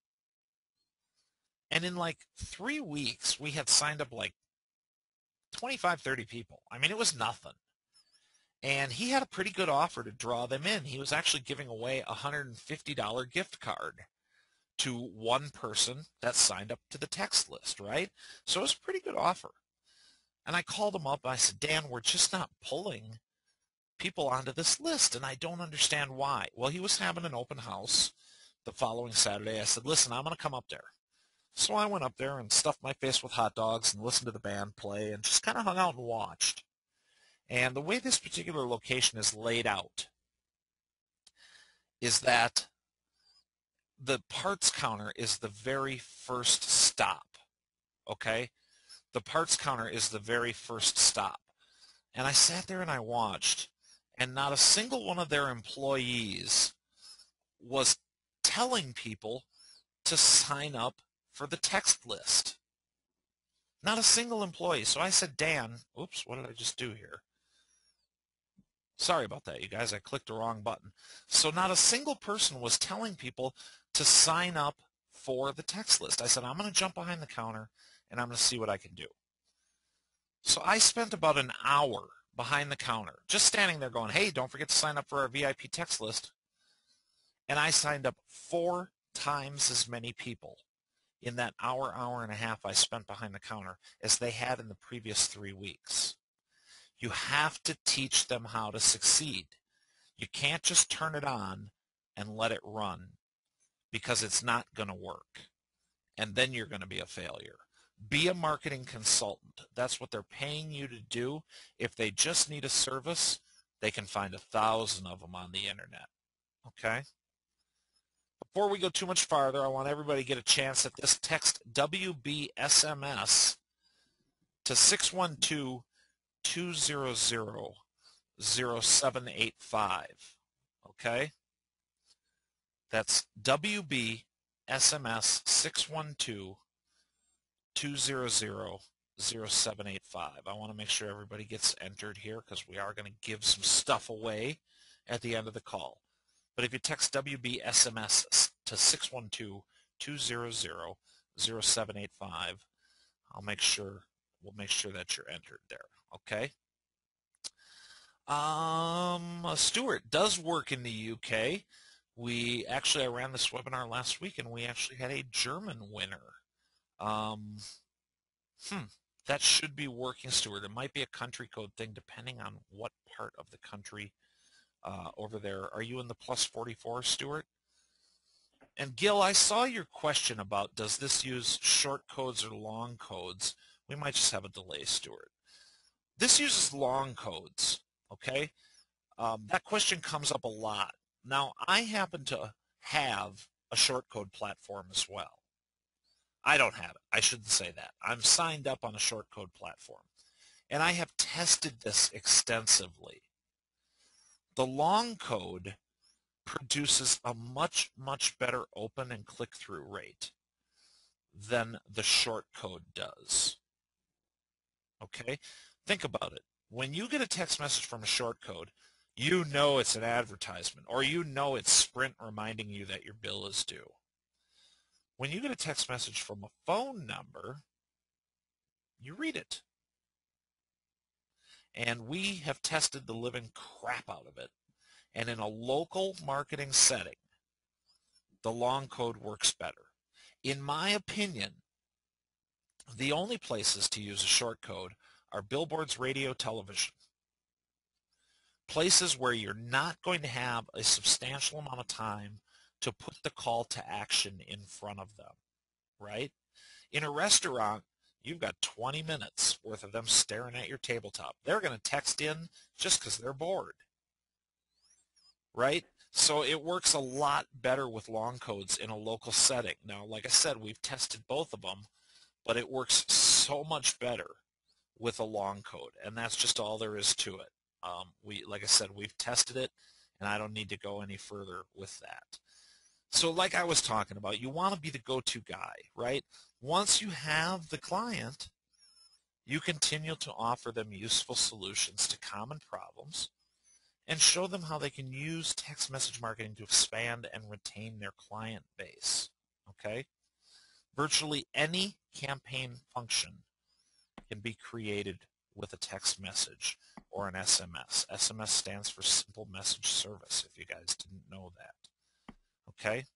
Speaker 1: And in like 3 weeks, we had signed up like 25, 30 people. I mean, it was nothing. And he had a pretty good offer to draw them in. He was actually giving away a $150 gift card to one person that signed up to the text list, right? So it was a pretty good offer. And I called him up. I said, Dan, we're just not pulling people onto this list, and I don't understand why. Well, he was having an open house the following Saturday. I said, listen, I'm going to come up there. So I went up there and stuffed my face with hot dogs and listened to the band play and just kind of hung out and watched. And the way this particular location is laid out is that the parts counter is the very first stop, okay? The parts counter is the very first stop. And I sat there and I watched, and not a single one of their employees was telling people to sign up for the text list. Not a single employee. So I said, Dan, oops, what did I just do here? Sorry about that, you guys. I clicked the wrong button. So not a single person was telling people to sign up for the text list. I said, I'm going to jump behind the counter and I'm going to see what I can do. So I spent about an hour behind the counter, just standing there going, hey, don't forget to sign up for our VIP text list. And I signed up 4 times as many people in that hour, hour and a half I spent behind the counter as they had in the previous 3 weeks. You have to teach them how to succeed. You can't just turn it on and let it run, because it's not going to work. And then you're going to be a failure. Be a marketing consultant. That's what they're paying you to do. If they just need a service, they can find 1,000 of them on the internet. Okay? Before we go too much farther, I want everybody to get a chance at this. Text WBSMS to 612-200-0785. Okay? That's WBSMS 612-200-0785. I want to make sure everybody gets entered here because we are going to give some stuff away at the end of the call. But if you text WBSMS to 612-200-0785, we'll make sure that you're entered there. Okay? Stuart does work in the UK. I ran this webinar last week, and we actually had a German winner. That should be working, Stuart. It might be a country code thing depending on what part of the country over there. Are you in the +44, Stuart? And Gil, I saw your question about does this use short codes or long codes. We might just have a delay, Stuart. This uses long codes, okay? That question comes up a lot. Now, I happen to have a short code platform as well. I don't have it. I shouldn't say that. I'm signed up on a short code platform, and I have tested this extensively. The long code produces a much, much better open and click-through rate than the short code does. Okay? Think about it. When you get a text message from a short code, you know it's an advertisement, or you know it's Sprint reminding you that your bill is due. When you get a text message from a phone number, you read it. And we have tested the living crap out of it. And in a local marketing setting, the long code works better. In my opinion, the only places to use a short code are billboards, radio, television. Places where you're not going to have a substantial amount of time to put the call to action in front of them, right? In a restaurant, you've got 20 minutes worth of them staring at your tabletop. They're going to text in just because they're bored, right? So it works a lot better with long codes in a local setting. Now, like I said, we've tested both of them, but it works so much better with a long code, and that's just all there is to it. Like I said, we've tested it, and I don't need to go any further with that. So like I was talking about, you want to be the go-to guy, right? Once you have the client, you continue to offer them useful solutions to common problems and show them how they can use text message marketing to expand and retain their client base, okay? Virtually any campaign function can be created with a text message or an SMS. SMS stands for Simple Message Service, if you guys didn't know that. Okay?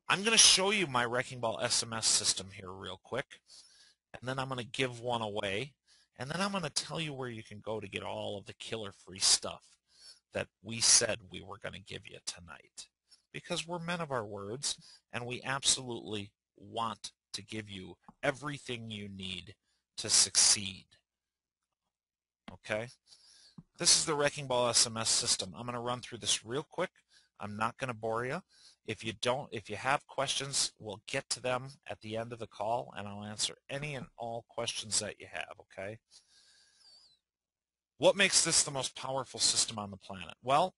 Speaker 1: I'm going to show you my Wrecking Ball SMS system here real quick, and then I'm going to give one away, and then I'm going to tell you where you can go to get all of the killer free stuff that we said we were going to give you tonight, because we're men of our words, and we absolutely want to give you everything you need to succeed. Okay? This is the Wrecking Ball SMS system. I'm going to run through this real quick. I'm not going to bore you. If you have questions, we'll get to them at the end of the call, and I'll answer any and all questions that you have, okay? What makes this the most powerful system on the planet? Well,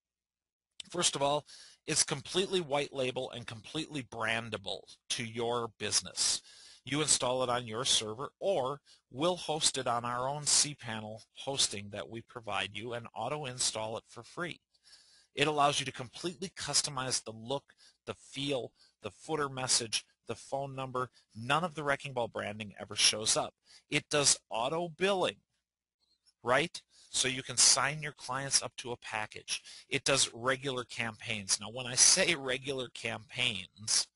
Speaker 1: first of all, it's completely white label and completely brandable to your business. You install it on your server, or we'll host it on our own cPanel hosting that we provide you and auto install it for free. It allows you to completely customize the look, the feel, the footer message, the phone number. None of the Wrecking Ball branding ever shows up. It does auto billing, right? So you can sign your clients up to a package. It does regular campaigns. Now, when I say regular campaigns,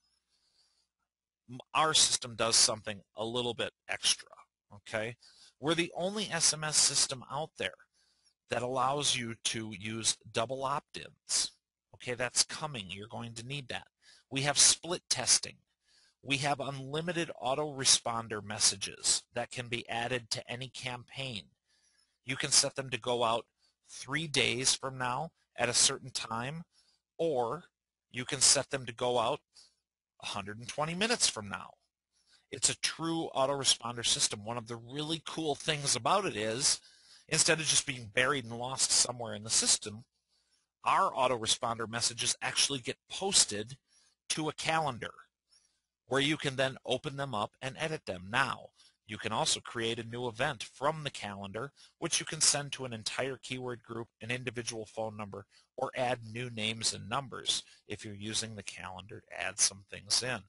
Speaker 1: our system does something a little bit extra, okay? We're the only SMS system out there that allows you to use double opt-ins. Okay, that's coming. You're going to need that. We have split testing. We have unlimited autoresponder messages that can be added to any campaign. You can set them to go out 3 days from now at a certain time, or you can set them to go out 120 minutes from now. It's a true autoresponder system. One of the really cool things about it is, instead of just being buried and lost somewhere in the system, our autoresponder messages actually get posted to a calendar where you can then open them up and edit them. Now, you can also create a new event from the calendar, which you can send to an entire keyword group, an individual phone number, or add new names and numbers if you're using the calendar to add some things in.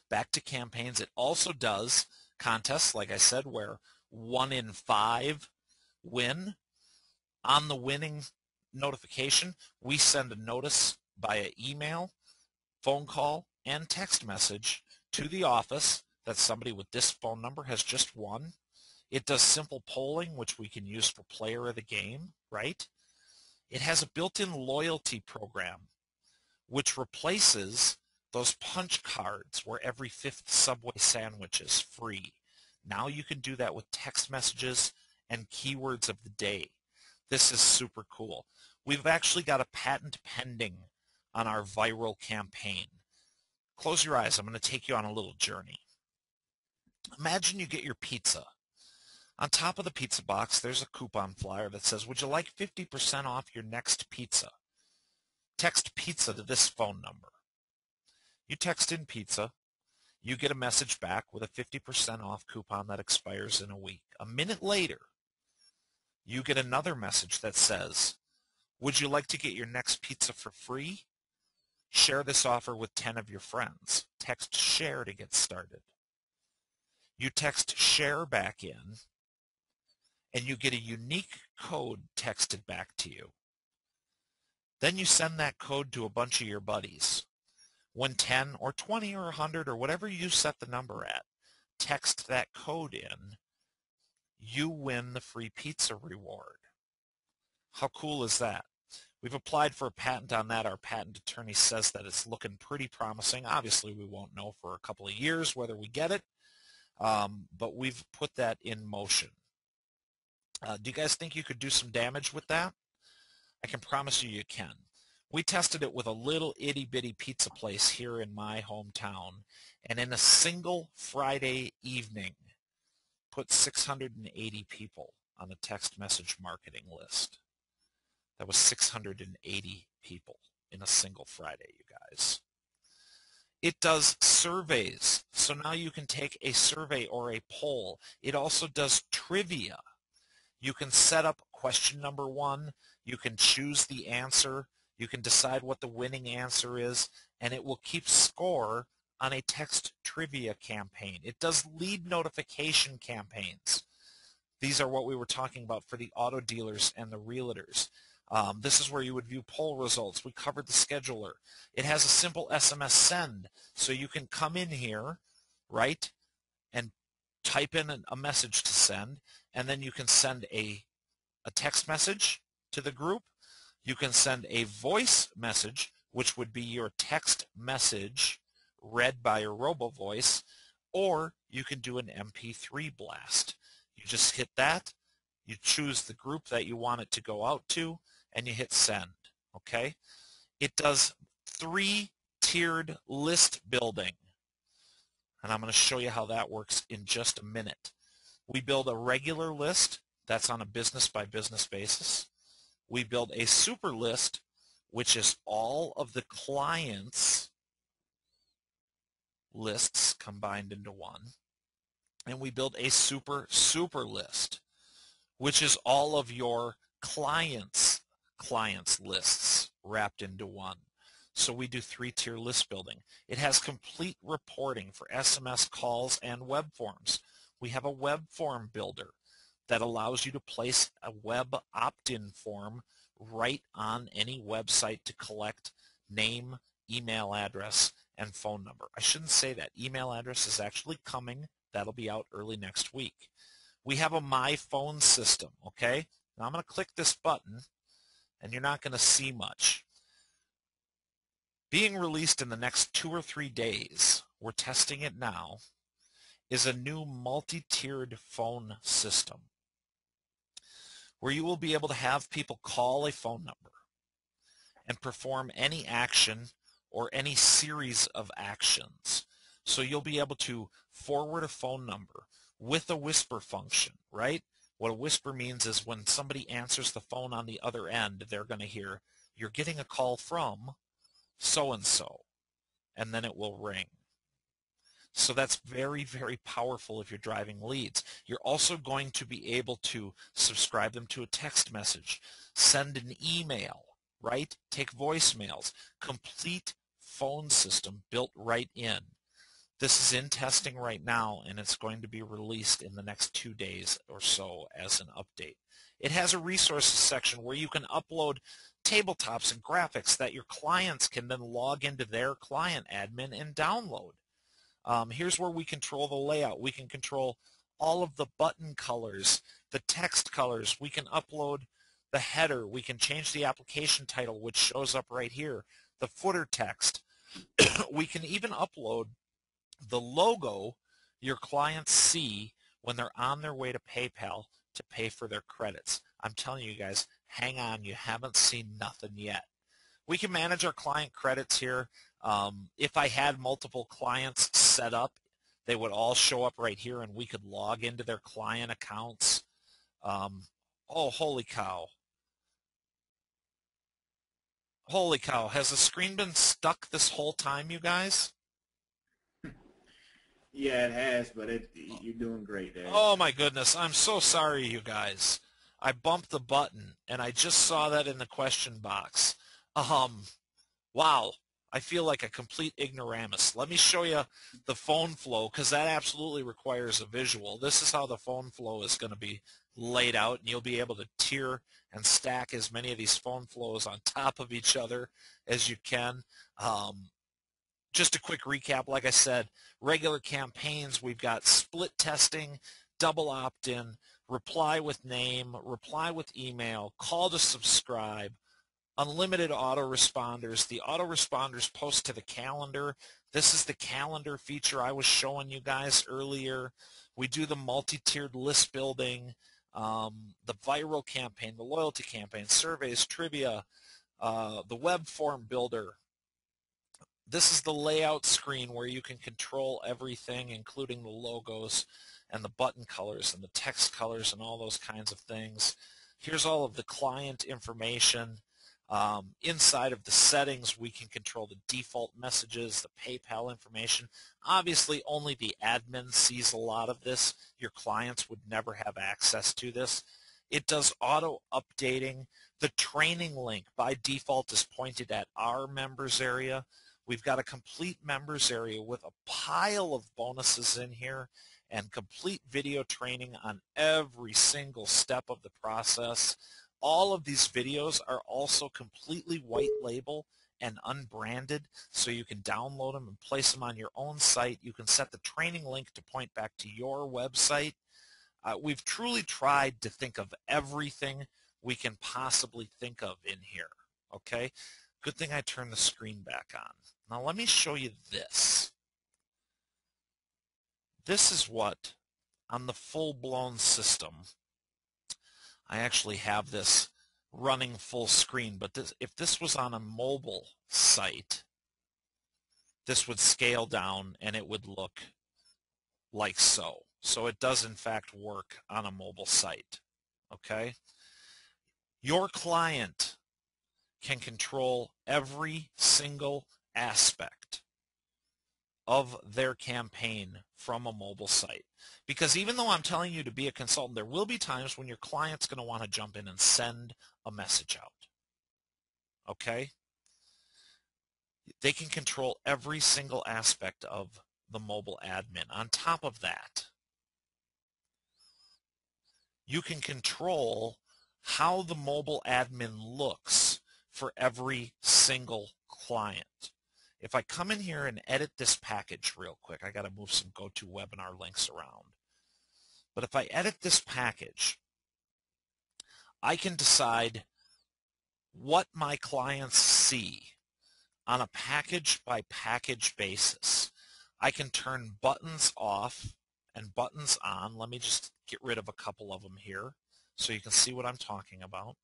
Speaker 1: Back to campaigns, it also does contests, like I said, where 1 in 5 win. On the winning notification, we send a notice via email, phone call, and text message to the office that somebody with this phone number has just won. It does simple polling, which we can use for player of the game, right? It has a built-in loyalty program, which replaces those punch cards where every 5th Subway sandwich is free. Now you can do that with text messages and keywords of the day. This is super cool. We've actually got a patent pending on our viral campaign. Close your eyes. I'm going to take you on a little journey. Imagine you get your pizza. On top of the pizza box, there's a coupon flyer that says, "Would you like 50% off your next pizza?" Text pizza to this phone number. You text in pizza. You get a message back with a 50% off coupon that expires in a week. A minute later, you get another message that says, "Would you like to get your next pizza for free? Share this offer with 10 of your friends." Text share to get started. You text share back in, and you get a unique code texted back to you. Then you send that code to a bunch of your buddies. When 10 or 20 or 100 or whatever you set the number at, text that code in, you win the free pizza reward. How cool is that? We've applied for a patent on that. Our patent attorney says that it's looking pretty promising. Obviously, we won't know for a couple of years whether we get it, but we've put that in motion. Do you guys think you could do some damage with that? I can promise you can. We tested it with a little itty-bitty pizza place here in my hometown, and in a single Friday evening, put 680 people on the text message marketing list. That was 680 people in a single Friday, you guys. It does surveys, so now you can take a survey or a poll. It also does trivia. You can set up question number 1. You can choose the answer. You can decide what the winning answer is, and it will keep score on a text trivia campaign. It does lead notification campaigns. These are what we were talking about for the auto dealers and the realtors. This is where you would view poll results. We covered the scheduler. It has a simple SMS send, so you can come in here, right, and type in a message to send, and then you can send a text message to the group. You can send a voice message, which would be your text message read by your robo-voice, or you can do an MP3 blast. You just hit that, you choose the group that you want it to go out to, and you hit send, okay? It does 3-tiered list building, and I'm going to show you how that works in just a minute. We build a regular list That's on a business-by-business basis. We build a super list, which is all of the clients' lists combined into one. And we build a super list, which is all of your clients' lists wrapped into one. So we do 3-tier list building. It has complete reporting for SMS calls and web forms. We have a web form builder that allows you to place a web opt-in form right on any website to collect name, email address, and phone number. I shouldn't say that. Email address is actually coming. That'll be out early next week. We have a My Phone system, okay? Now I'm going to click this button, and you're not going to see much. Being released in the next 2 or 3 days, we're testing it now, is a new multi-tiered phone system where you will be able to have people call a phone number and perform any action or any series of actions. So you'll be able to forward a phone number with a whisper function, right? What a whisper means is when somebody answers the phone on the other end, they're going to hear, "You're getting a call from so-and-so," and then it will ring. So that's very, very powerful if you're driving leads. You're also going to be able to subscribe them to a text message, send an email, right? Take voicemails, complete phone system built right in. This is in testing right now, and it's going to be released in the next 2 days or so as an update. It has a resources section where you can upload tabletops and graphics that your clients can then log into their client admin and download. Here's where we control the layout. We can control all of the button colors, the text colors. We can upload the header. We can change the application title, which shows up right here, the footer text. We can even upload the logo your clients see when they're on their way to PayPal to pay for their credits. I'm telling you guys, hang on, you haven't seen nothing yet. We can manage our client credits here. If I had multiple clients set up, they would all show up right here and we could log into their client accounts. Oh, holy cow. Holy cow. Has the screen been stuck this whole time, you guys?
Speaker 2: Yeah, it has, but you're doing great there.
Speaker 1: Oh my goodness, I'm so sorry, you guys. I bumped the button, and I just saw that in the question box. Wow, I feel like a complete ignoramus. Let me show you the phone flow, because that absolutely requires a visual. This is how the phone flow is going to be laid out, and you'll be able to tier and stack as many of these phone flows on top of each other as you can. Just a quick recap, like I said, regular campaigns, we've got split testing, double opt-in, reply with name, reply with email, call to subscribe, unlimited autoresponders. The autoresponders post to the calendar. This is the calendar feature I was showing you guys earlier. We do the multi-tiered list building, the viral campaign, the loyalty campaign, surveys, trivia, the web form builder. This is the layout screen where you can control everything, including the logos and the button colors and the text colors and all those kinds of things. Here's all of the client information. Inside of the settings, we can control the default messages, the PayPal information. Obviously, only the admin sees a lot of this. Your clients would never have access to this. It does auto updating. The training link by default is pointed at our members area. We've got a complete members area with a pile of bonuses in here and complete video training on every single step of the process. All of these videos are also completely white label and unbranded, so you can download them and place them on your own site. You can set the training link to point back to your website. We've truly tried to think of everything we can possibly think of in here, okay? Good thing I turned the screen back on. Now let me show you this. This is what, on the full-blown system, I actually have this running full screen, but if this was on a mobile site, this would scale down and it would look like so. So it does in fact work on a mobile site. okay? Your client can control every single aspect of their campaign from a mobile site. Because even though I'm telling you to be a consultant, there will be times when your client's going to want to jump in and send a message out, okay? They can control every single aspect of the mobile admin. On top of that, you can control how the mobile admin looks for every single client. If I come in here and edit this package real quick, I got to move some GoToWebinar links around. But if I edit this package, I can decide what my clients see on a package by package basis. I can turn buttons off and buttons on. Let me just get rid of a couple of them here so you can see what I'm talking about.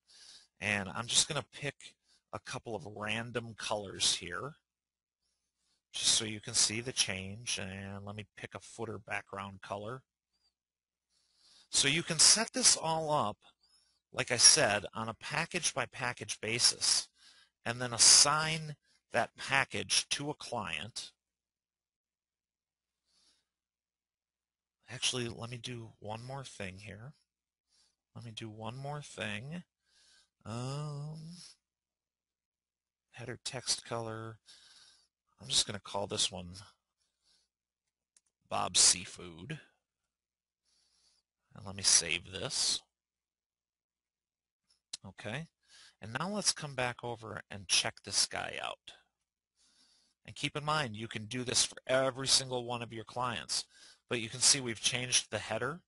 Speaker 1: And I'm just going to pick a couple of random colors here just so you can see the change. And let me pick a footer background color. So you can set this all up, like I said, on a package by package basis and then assign that package to a client. Actually, let me do one more thing here. Header text color. I'm just going to call this one Bob's Seafood. And let me save this. Okay. And now let's come back over and check this guy out. And keep in mind, you can do this for every single one of your clients. But you can see we've changed the header,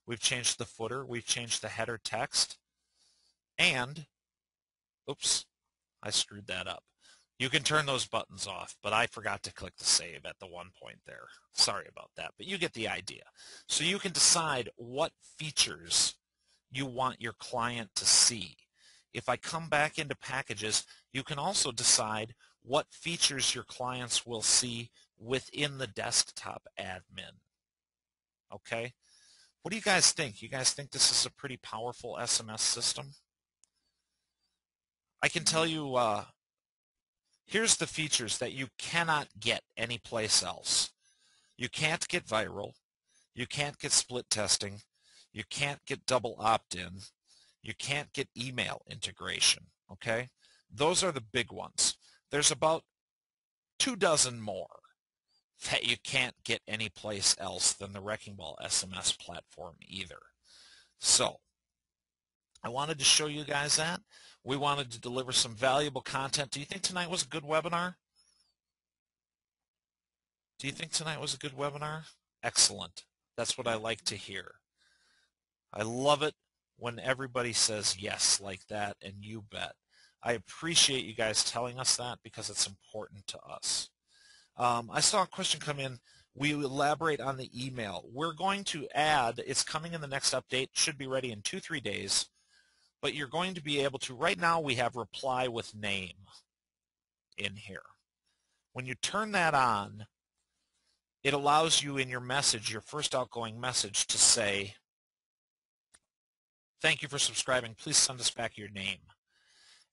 Speaker 1: we've changed the footer, we've changed the header text, and, oops, I screwed that up. You can turn those buttons off, but I forgot to click the save at the one point there. Sorry about that, but you get the idea. So you can decide what features you want your client to see. If I come back into packages, you can also decide what features your clients will see within the desktop admin. Okay? What do you guys think? You guys think this is a pretty powerful SMS system? I can tell you, here's the features that you cannot get anyplace else. You can't get viral. You can't get split testing. You can't get double opt-in. You can't get email integration, okay? Those are the big ones. There's about 24 more that you can't get anyplace else than the Wrecking Ball SMS platform either. So I wanted to show you guys that. We wanted to deliver some valuable content. Do you think tonight was a good webinar? Do you think tonight was a good webinar? Excellent. That's what I like to hear. I love it when everybody says yes like that, and you bet. I appreciate you guys telling us that because it's important to us. I saw a question come in. We elaborate on the email. We're going to add, it's coming in the next update, should be ready in 2-3 days, but you're going to be able to, right now we have reply with name in here. When you turn that on, it allows you in your message, your first outgoing message, to say, thank you for subscribing, please send us back your name.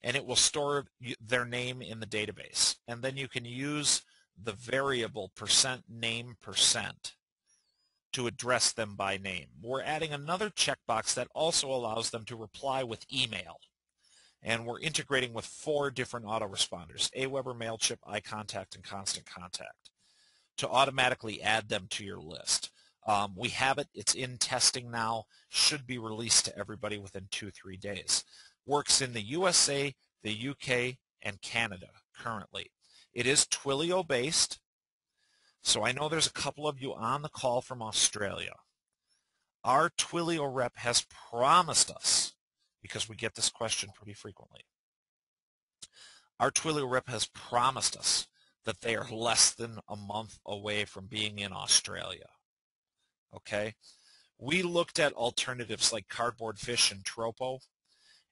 Speaker 1: And it will store their name in the database. And then you can use the variable %name% to address them by name. We're adding another checkbox that also allows them to reply with email. And we're integrating with 4 different autoresponders, Aweber, MailChimp, iContact, and Constant Contact, to automatically add them to your list. We have it. It's in testing now. Should be released to everybody within 2-3 days. Works in the USA, the UK, and Canada currently. It is Twilio based, so I know there's a couple of you on the call from Australia. Our Twilio rep has promised us, because we get this question pretty frequently, our Twilio rep has promised us that they are less than a month away from being in Australia. Okay? We looked at alternatives like Cardboard Fish and Tropo,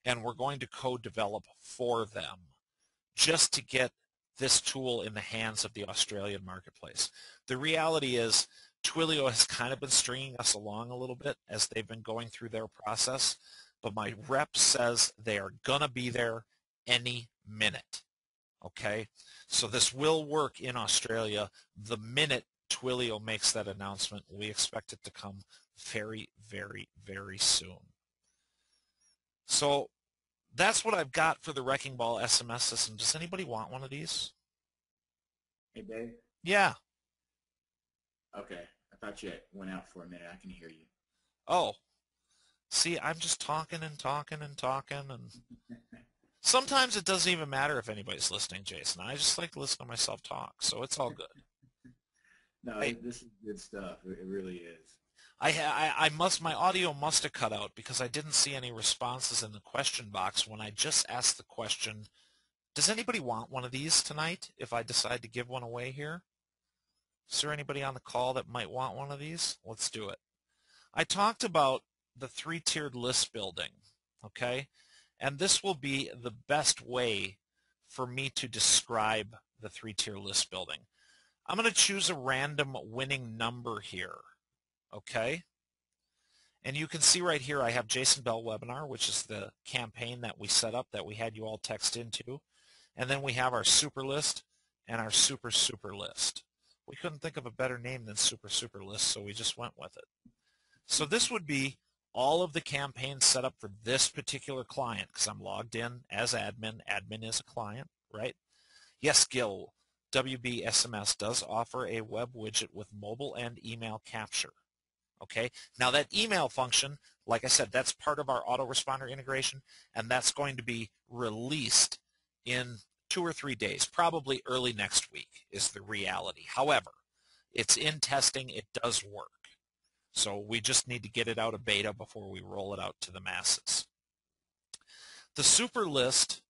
Speaker 1: and we're going to co-develop for them just to get this tool in the hands of the Australian marketplace. The reality is Twilio has kind of been stringing us along a little bit as they've been going through their process, but my rep says they are going to be there any minute. Okay? So this will work in Australia the minute Twilio makes that announcement. We expect it to come very, very, very soon. So that's what I've got for the Wrecking Ball SMS system. Does anybody want one of these?
Speaker 2: Hey, Dave?
Speaker 1: Yeah.
Speaker 2: Okay. I thought you went out for a minute. I can hear you.
Speaker 1: Oh, see, I'm just talking and talking and talking, and sometimes it doesn't even matter if anybody's listening, Jason. I just like to listen to myself talk, so it's all good.
Speaker 2: No, this is good stuff. It really is.
Speaker 1: My audio must have cut out because I didn't see any responses in the question box when I just asked the question, does anybody want one of these tonight if I decide to give one away here? Is there anybody on the call that might want one of these? Let's do it. I talked about the three-tiered list building, okay? And this will be the best way for me to describe the three-tier list building. I'm going to choose a random winning number here, okay? And you can see right here I have Jason Bell Webinar, which is the campaign that we set up that we had you all text into. And then we have our super list and our super list. We couldn't think of a better name than super list, so we just went with it. So this would be all of the campaigns set up for this particular client because I'm logged in as admin. Admin is a client, right? Yes, Gil, WBSMS does offer a web widget with mobile and email capture. Okay, now that email function, like I said, that's part of our autoresponder integration, and that's going to be released in 2 or 3 days, probably early next week is the reality. However, it's in testing, it does work. So we just need to get it out of beta before we roll it out to the masses. The super list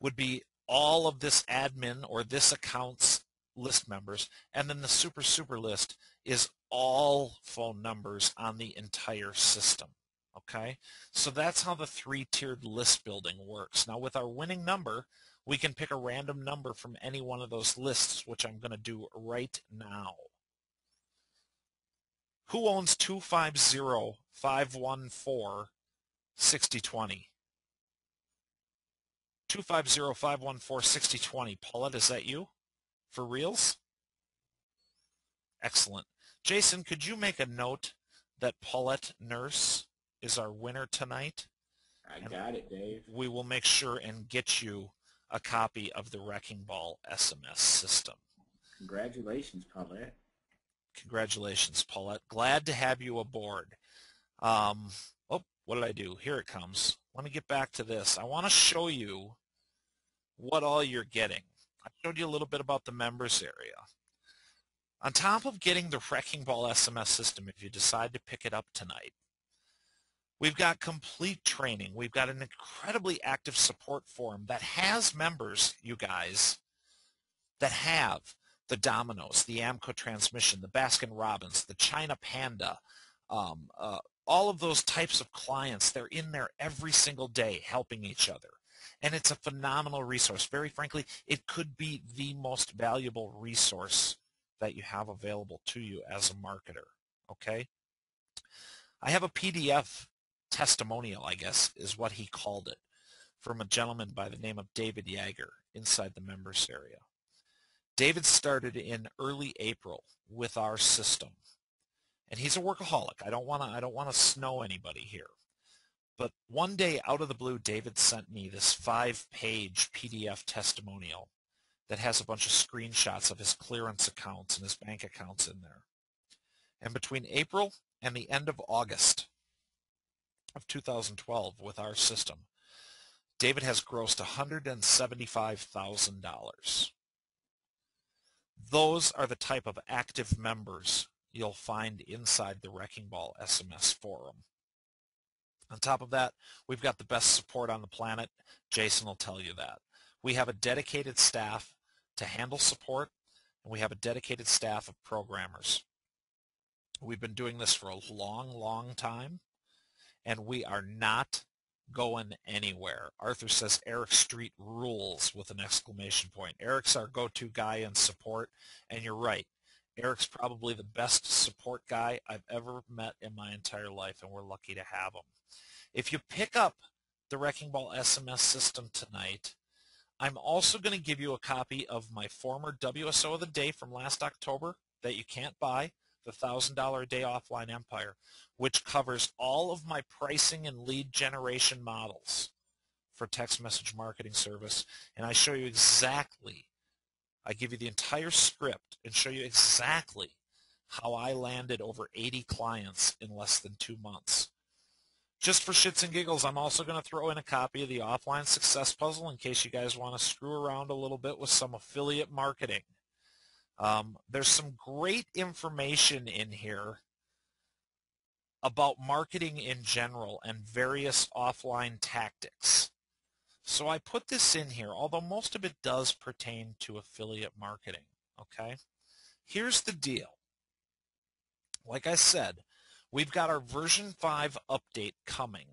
Speaker 1: would be all of this admin or this account's list members, and then the super list is all phone numbers on the entire system. Okay, so that's how the three-tiered list building works. Now with our winning number, we can pick a random number from any one of those lists, which I'm going to do right now. Who owns 250-514-6020? 250-514-6020. Paulette, is that you? For reals? Excellent. Jason, could you make a note that Paulette Nurse is our winner tonight?
Speaker 2: I got it, Dave.
Speaker 1: We will make sure and get you a copy of the Wrecking Ball SMS system.
Speaker 2: Congratulations, Paulette.
Speaker 1: Congratulations, Paulette. Glad to have you aboard. Oh, what did I do? Here it comes. Let me get back to this. I want to show you what all you're getting. I showed you a little bit about the members area. On top of getting the Wrecking Ball SMS system, if you decide to pick it up tonight, we've got complete training. We've got an incredibly active support forum that has members, you guys, that have the Domino's, the Amco Transmission, the Baskin-Robbins, the China Panda, all of those types of clients. They're in there every single day helping each other. And it's a phenomenal resource. Very frankly, it could be the most valuable resource that you have available to you as a marketer. Okay? I have a PDF testimonial, I guess, is what he called it, from a gentleman by the name of David Yeager inside the members area. David started in early April with our system, and he's a workaholic. I don't want to snow anybody here. But one day out of the blue, David sent me this 5-page PDF testimonial that has a bunch of screenshots of his clearance accounts and his bank accounts in there. And between April and the end of August of 2012 with our system, David has grossed $175,000. Those are the type of active members you'll find inside the Wrecking Ball SMS forum. On top of that, we've got the best support on the planet. Jason will tell you that. We have a dedicated staff to handle support, and we have a dedicated staff of programmers. We've been doing this for a long, long time, and we are not going anywhere. Arthur says Eric Street rules with an exclamation point. Eric's our go-to guy in support, and you're right. Eric's probably the best support guy I've ever met in my entire life, and we're lucky to have him. If you pick up the Wrecking Ball SMS system tonight, I'm also going to give you a copy of my former WSO of the day from last October that you can't buy, the $1,000 a day offline empire, which covers all of my pricing and lead generation models for text message marketing service. And I show you exactly, I give you the entire script and show you exactly how I landed over 80 clients in less than 2 months. Just for shits and giggles, I'm also going to throw in a copy of the Offline Success Puzzle in case you guys want to screw around a little bit with some affiliate marketing. There's some great information in here about marketing in general and various offline tactics. So I put this in here, although most of it does pertain to affiliate marketing. Okay? Here's the deal. Like I said, we've got our version 5 update coming.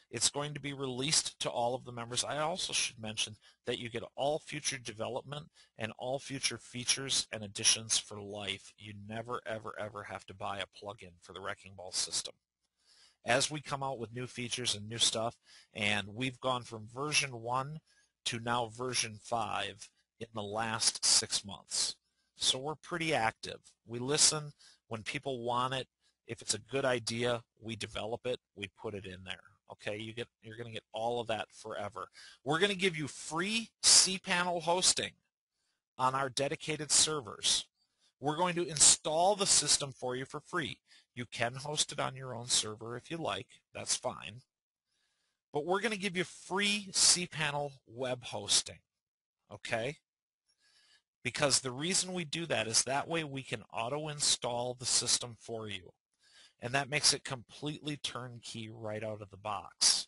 Speaker 1: It's going to be released to all of the members. I also should mention that you get all future development and all future features and additions for life. You never, ever, ever have to buy a plugin for the Wrecking Ball system. As we come out with new features and new stuff, and we've gone from version 1 to now version 5 in the last 6 months. So we're pretty active. We listen when people want it. If it's a good idea, we develop it, we put it in there. Okay, you're going to get all of that forever. We're going to give you free cPanel hosting on our dedicated servers. We're going to install the system for you for free. You can host it on your own server if you like. That's fine. But we're going to give you free cPanel web hosting. Okay? Because the reason we do that is that way we can auto-install the system for you. And that makes it completely turnkey right out of the box.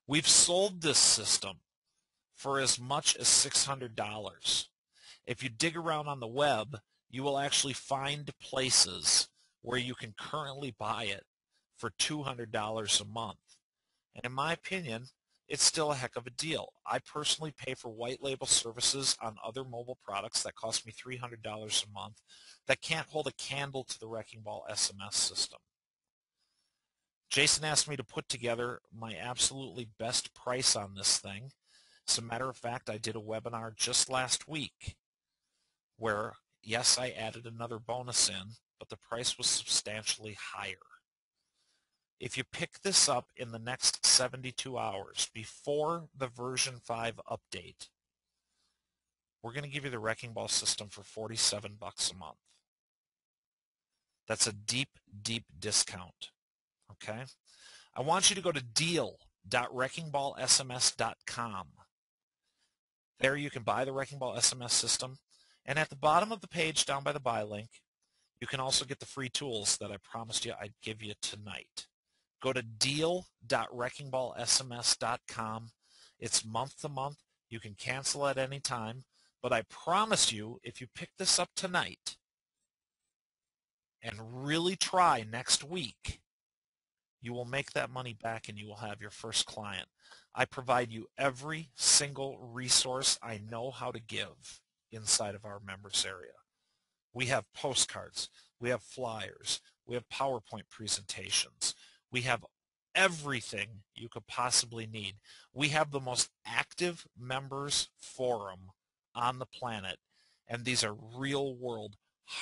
Speaker 1: We've sold this system for as much as $600. If you dig around on the web, you will actually find places where you can currently buy it for $200 a month. And in my opinion, it's still a heck of a deal. I personally pay for white label services on other mobile products that cost me $300 a month that can't hold a candle to the Wrecking Ball SMS system. Jason asked me to put together my absolutely best price on this thing. As a matter of fact, I did a webinar just last week where, yes, I added another bonus in, but the price was substantially higher. If you pick this up in the next 72 hours before the version 5 update, we're going to give you the Wrecking Ball system for $47 a month. That's a deep, deep discount. Okay? I want you to go to deal.wreckingballsms.com. There you can buy the Wrecking Ball SMS system. And at the bottom of the page, down by the buy link, you can also get the free tools that I promised you I'd give you tonight. Go to deal.wreckingballsms.com. It's month to month. You can cancel at any time. But I promise you, if you pick this up tonight and really try next week, you will make that money back and you will have your first client. I provide you every single resource I know how to give inside of our members area. We have postcards, we have flyers, we have PowerPoint presentations, we have everything you could possibly need. We have the most active members forum on the planet, and these are real-world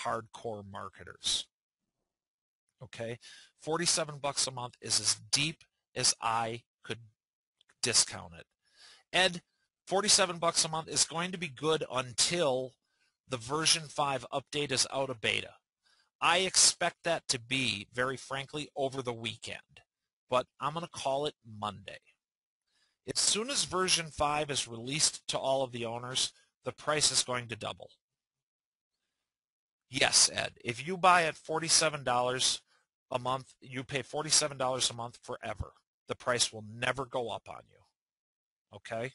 Speaker 1: hardcore marketers. Okay, $47 a month is as deep as I could discount it. Ed, $47 a month is going to be good until the version 5 update is out of beta. I expect that to be, very frankly, over the weekend, but I'm going to call it Monday. As soon as version 5 is released to all of the owners, the price is going to double. Yes, Ed, if you buy at $47 a month, you pay $47 a month forever. The price will never go up on you. Okay?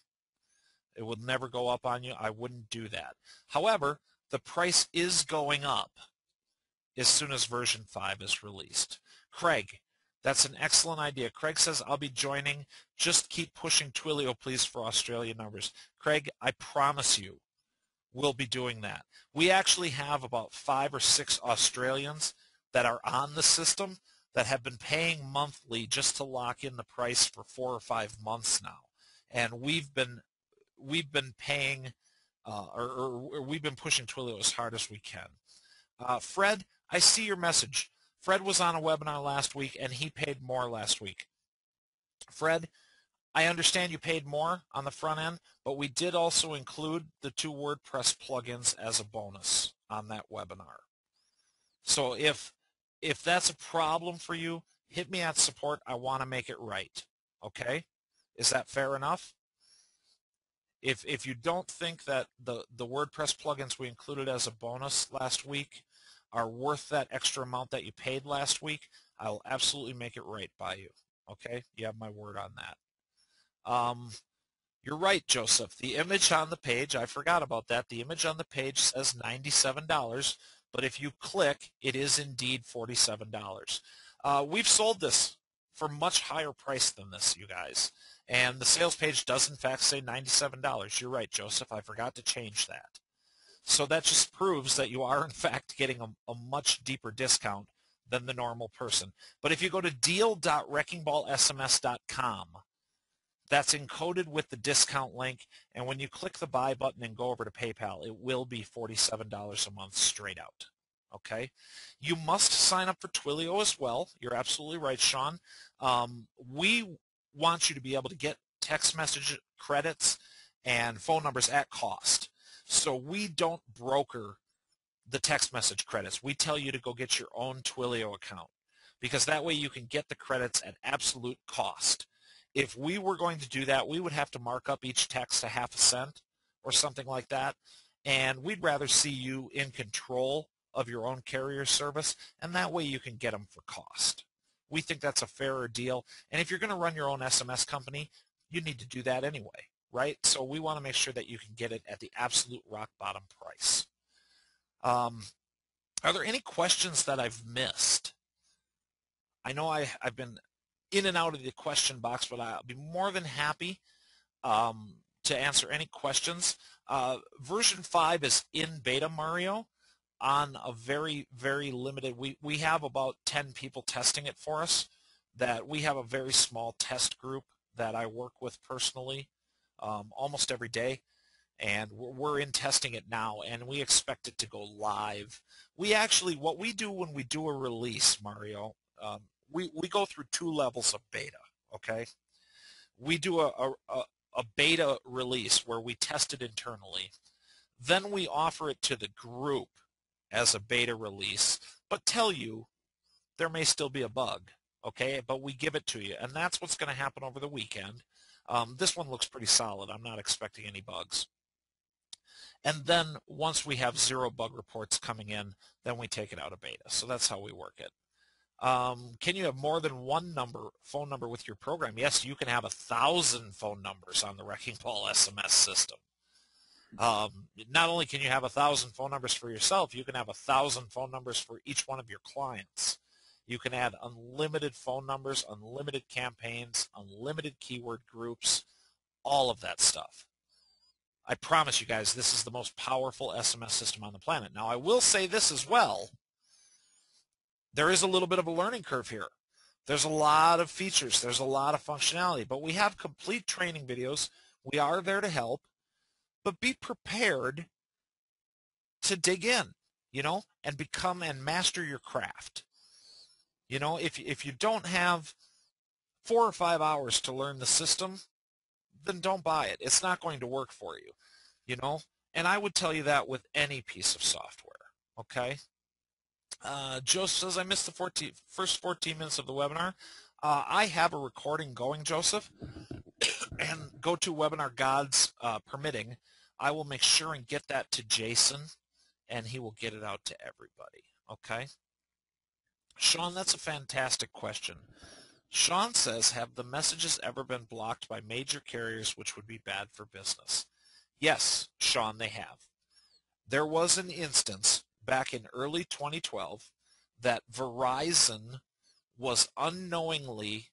Speaker 1: It will never go up on you. I wouldn't do that. However, the price is going up as soon as version 5 is released. Craig, that's an excellent idea. Craig says, I'll be joining. Just keep pushing Twilio, please, for Australia numbers. Craig, I promise you, we'll be doing that. We actually have about 5 or 6 Australians that are on the system that have been paying monthly just to lock in the price for 4 or 5 months now, and we've been paying or we've been pushing Twilio as hard as we can. Fred, I see your message. Fred was on a webinar last week and he paid more last week. Fred, I understand you paid more on the front end, but we did also include the 2 WordPress plugins as a bonus on that webinar. So if that's a problem for you, hit me at support. I want to make it right. Okay? Is that fair enough? If you don't think that the WordPress plugins we included as a bonus last week are worth that extra amount that you paid last week, I'll absolutely make it right by you. Okay? You have my word on that. You're right, Joseph. The image on the page, I forgot about that. The image on the page says $97, but if you click, it is indeed $47. We've sold this for much higher price than this, you guys. And the sales page does in fact say $97. You're right, Joseph. I forgot to change that. So that just proves that you are in fact getting a much deeper discount than the normal person. But if you go to deal.wreckingballsms.com, that's encoded with the discount link, and when you click the buy button and go over to PayPal, it will be $47 a month straight out. Okay? You must sign up for Twilio as well. You're absolutely right, Sean. We want you to be able to get text message credits and phone numbers at cost. So we don't broker the text message credits. We tell you to go get your own Twilio account, because that way you can get the credits at absolute cost. If we were going to do that, we would have to mark up each text a half a cent or something like that, and we'd rather see you in control of your own carrier service, and that way you can get them for cost. We think that's a fairer deal, and if you're going to run your own SMS company, you need to do that anyway, right? So we want to make sure that you can get it at the absolute rock bottom price. Are there any questions that I've missed? I know I've been in and out of the question box, but I'll be more than happy to answer any questions. Version 5 is in beta, Mario, on a very, very limited. We have about 10 people testing it for us. That we have a very small test group that I work with personally almost every day, and we're in testing it now, and we expect it to go live. We actually, what we do when we do a release, Mario, we go through 2 levels of beta, okay? We do a beta release where we test it internally. Then we offer it to the group as a beta release, but tell you there may still be a bug, okay? But we give it to you, and that's what's going to happen over the weekend. This one looks pretty solid. I'm not expecting any bugs. And then once we have 0 bug reports coming in, then we take it out of beta. So that's how we work it. Can you have more than one phone number with your program? Yes, you can have 1,000 phone numbers on the Wrecking Ball SMS system. Not only can you have 1,000 phone numbers for yourself, you can have 1,000 phone numbers for each one of your clients. You can add unlimited phone numbers, unlimited campaigns, unlimited keyword groups, all of that stuff. I promise you guys, this is the most powerful SMS system on the planet. Now, I will say this as well. There is a little bit of a learning curve here. There's a lot of features. There's a lot of functionality. But we have complete training videos. We are there to help. But be prepared to dig in, and become and master your craft. If you don't have 4 or 5 hours to learn the system, then don't buy it. It's not going to work for you, And I would tell you that with any piece of software, okay? Joseph says, I missed the first 14 minutes of the webinar. I have a recording going, Joseph, and GoToWebinar Gods permitting, I will make sure and get that to Jason, and he will get it out to everybody, okay? Sean, that's a fantastic question. Sean says, have the messages ever been blocked by major carriers, which would be bad for business? Yes, Sean, they have. There was an instance back in early 2012 that Verizon was unknowingly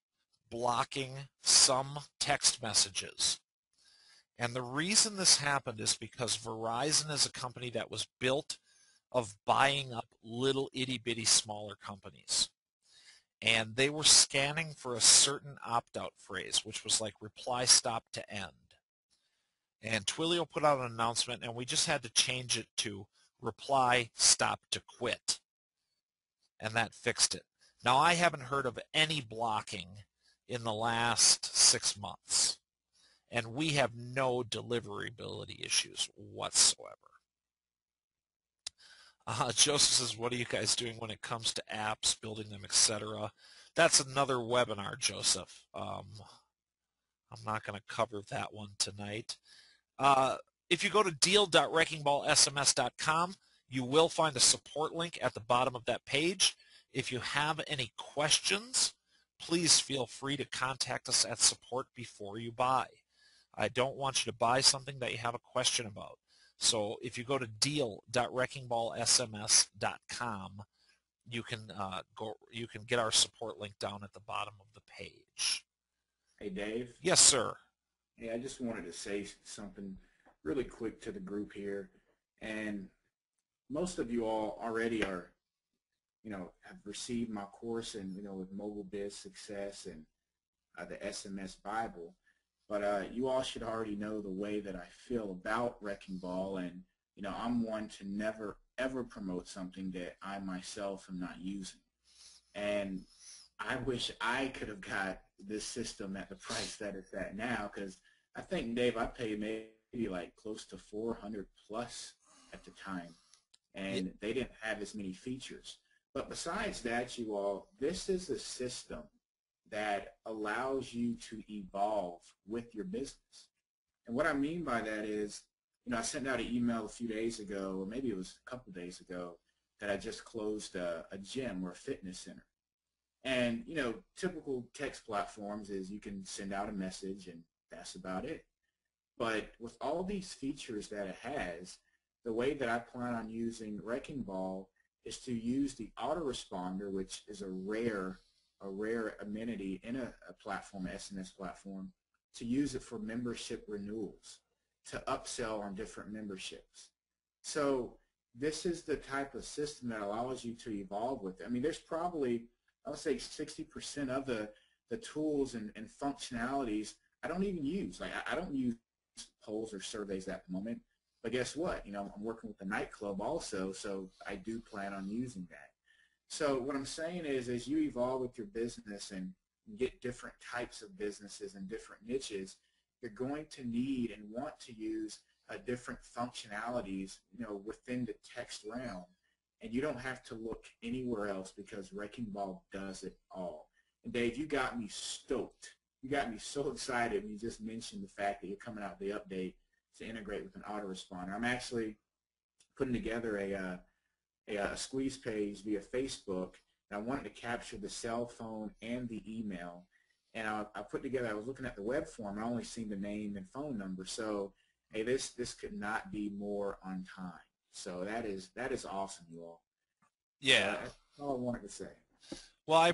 Speaker 1: blocking some text messages. And the reason this happened is because Verizon is a company that was built of buying up little itty-bitty smaller companies. and they were scanning for a certain opt-out phrase, which was like reply stop to end. And Twilio put out an announcement, and we just had to change it to reply stop to quit, and that fixed it. Now, I haven't heard of any blocking in the last 6 months, and we have no deliverability issues whatsoever. Joseph says, what are you guys doing when it comes to apps, building them, etc.? That's another webinar, Joseph. I'm not going to cover that one tonight. If you go to deal.wreckingballsms.com, you will find a support link at the bottom of that page. If you have any questions, please feel free to contact us at support before you buy. I don't want you to buy something that you have a question about. So if you go to deal.wreckingballsms.com, you can get our support link down at the bottom of the page.
Speaker 2: Hey, Dave.
Speaker 1: Yes, sir.
Speaker 2: Hey, I just wanted to say something really quick to the group here. And most of you all already are, have received my course and, with Mobile Biz Success and the SMS Bible. But you all should already know the way that I feel about Wrecking Ball. And, I'm one to never, ever promote something that I myself am not using. And I wish I could have got this system at the price that it's at now, because I think, Dave, I paid maybe like close to 400 plus at the time, and they didn't have as many features. But besides that, you all, this is a system that allows you to evolve with your business. And what I mean by that is, I sent out an email a few days ago, or maybe it was a couple days ago, that I just closed a gym or a fitness center. And, typical text platforms is you can send out a message and that's about it. But with all these features that it has, the way that I plan on using Wrecking Ball is to use the autoresponder, which is a rare amenity in a platform, an SMS platform, to use it for membership renewals, to upsell on different memberships. So this is the type of system that allows you to evolve with it. I mean, there's probably, I would say 60% of the tools and functionalities I don't even use. Like, I don't use polls or surveys at the moment. But guess what? I'm working with the nightclub also, so I do plan on using that. So what I'm saying is, as you evolve with your business and get different types of businesses and different niches, you're going to need and want to use different functionalities, within the text realm. And you don't have to look anywhere else, because Wrecking Ball does it all. And Dave, you got me stoked. You got me so excited when you just mentioned the fact that you're coming out with the update to integrate with an autoresponder. I'm actually putting together a squeeze page via Facebook, and I wanted to capture the cell phone and the email. And I put together, I was looking at the web form, I only seen the name and phone number. So, hey, this could not be more on time. So that is awesome, you all.
Speaker 1: Yeah.
Speaker 2: So that's all I wanted to say.
Speaker 1: Well, I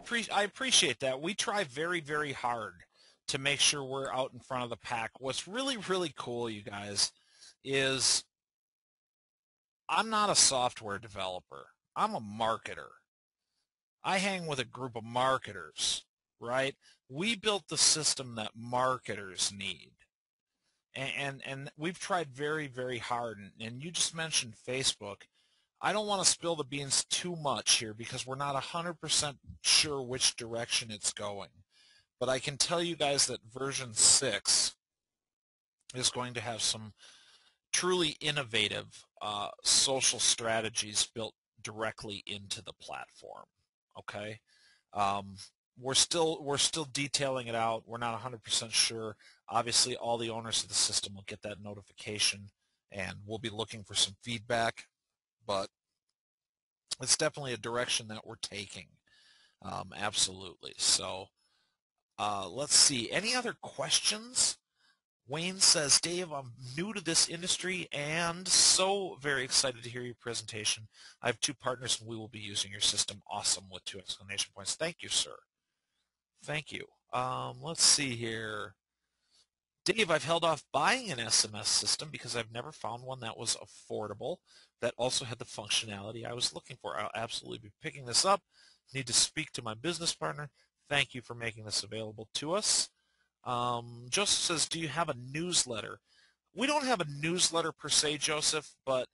Speaker 1: appreciate that. We try very, very hard to make sure we're out in front of the pack. What's really, really cool, you guys, is I'm not a software developer. I'm a marketer. I hang with a group of marketers, right? We built the system that marketers need. And we've tried very, very hard. And you just mentioned Facebook. I don't want to spill the beans too much here, because we're not 100% sure which direction it's going. But I can tell you guys that version 6 is going to have some truly innovative social strategies built directly into the platform. Okay, we're still detailing it out. We're not 100% sure. Obviously, all the owners of the system will get that notification, and we'll be looking for some feedback. But it's definitely a direction that we're taking. Absolutely. So let's see. Any other questions? Wayne says, Dave, I'm new to this industry and so very excited to hear your presentation. I have 2 partners and we will be using your system. Awesome, with 2 exclamation points. Thank you, sir. Thank you. Let's see here. Dave, I've held off buying an SMS system because I've never found one that was affordable, that also had the functionality I was looking for. I'll absolutely be picking this up. Need to speak to my business partner. Thank you for making this available to us. Joseph says, do you have a newsletter? We don't have a newsletter per se, Joseph, but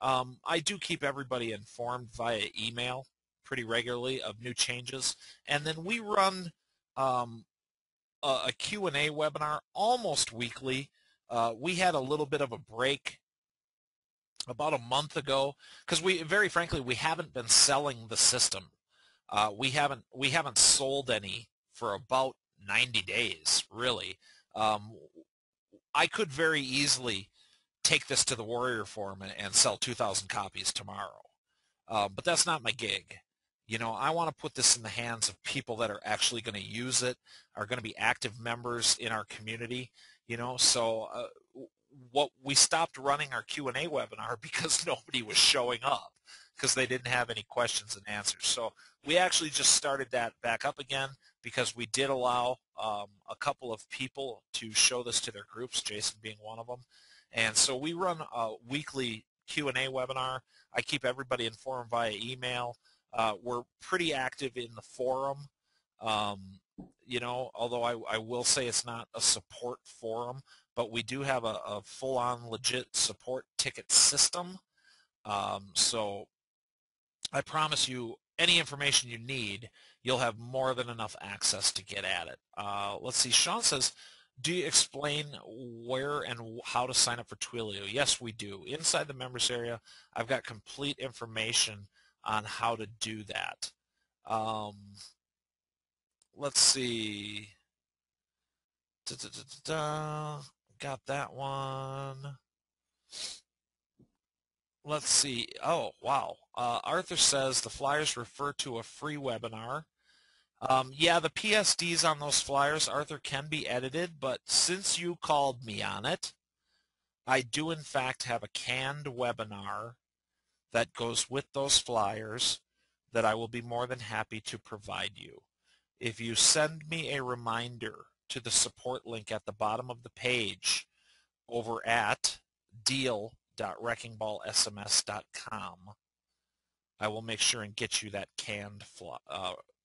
Speaker 1: I do keep everybody informed via email pretty regularly of new changes. And then we run a Q&A webinar almost weekly. We had a little bit of a break about a month ago because very frankly, we haven't been selling the system. We haven't sold any for about 90 days, really. I could very easily take this to the Warrior Forum and sell 2,000 copies tomorrow. But that's not my gig. You know, I want to put this in the hands of people that are actually going to use it, are going to be active members in our community, you know. So what we stopped running our Q&A webinar because nobody was showing up because they didn't have any questions and answers. So we actually just started that back up again because we did allow a couple of people to show this to their groups, Jason being one of them. And so we run a weekly Q&A webinar. I keep everybody informed via email. We're pretty active in the forum, you know, although I will say it's not a support forum, but we do have a full-on legit support ticket system. So I promise you, any information you need, you'll have more than enough access to get at it. Let's see, Sean says, do you explain where and how to sign up for Twilio? Yes, we do. Inside the members area, I've got complete information on how to do that. Let's see. Got that one. Let's see. Oh, wow. Arthur says the flyers refer to a free webinar. Yeah, the PSDs on those flyers, Arthur, can be edited, but since you called me on it, I do in fact have a canned webinar that goes with those flyers that I will be more than happy to provide you. If you send me a reminder to the support link at the bottom of the page over at deal.wreckingballsms.com, I will make sure and get you that canned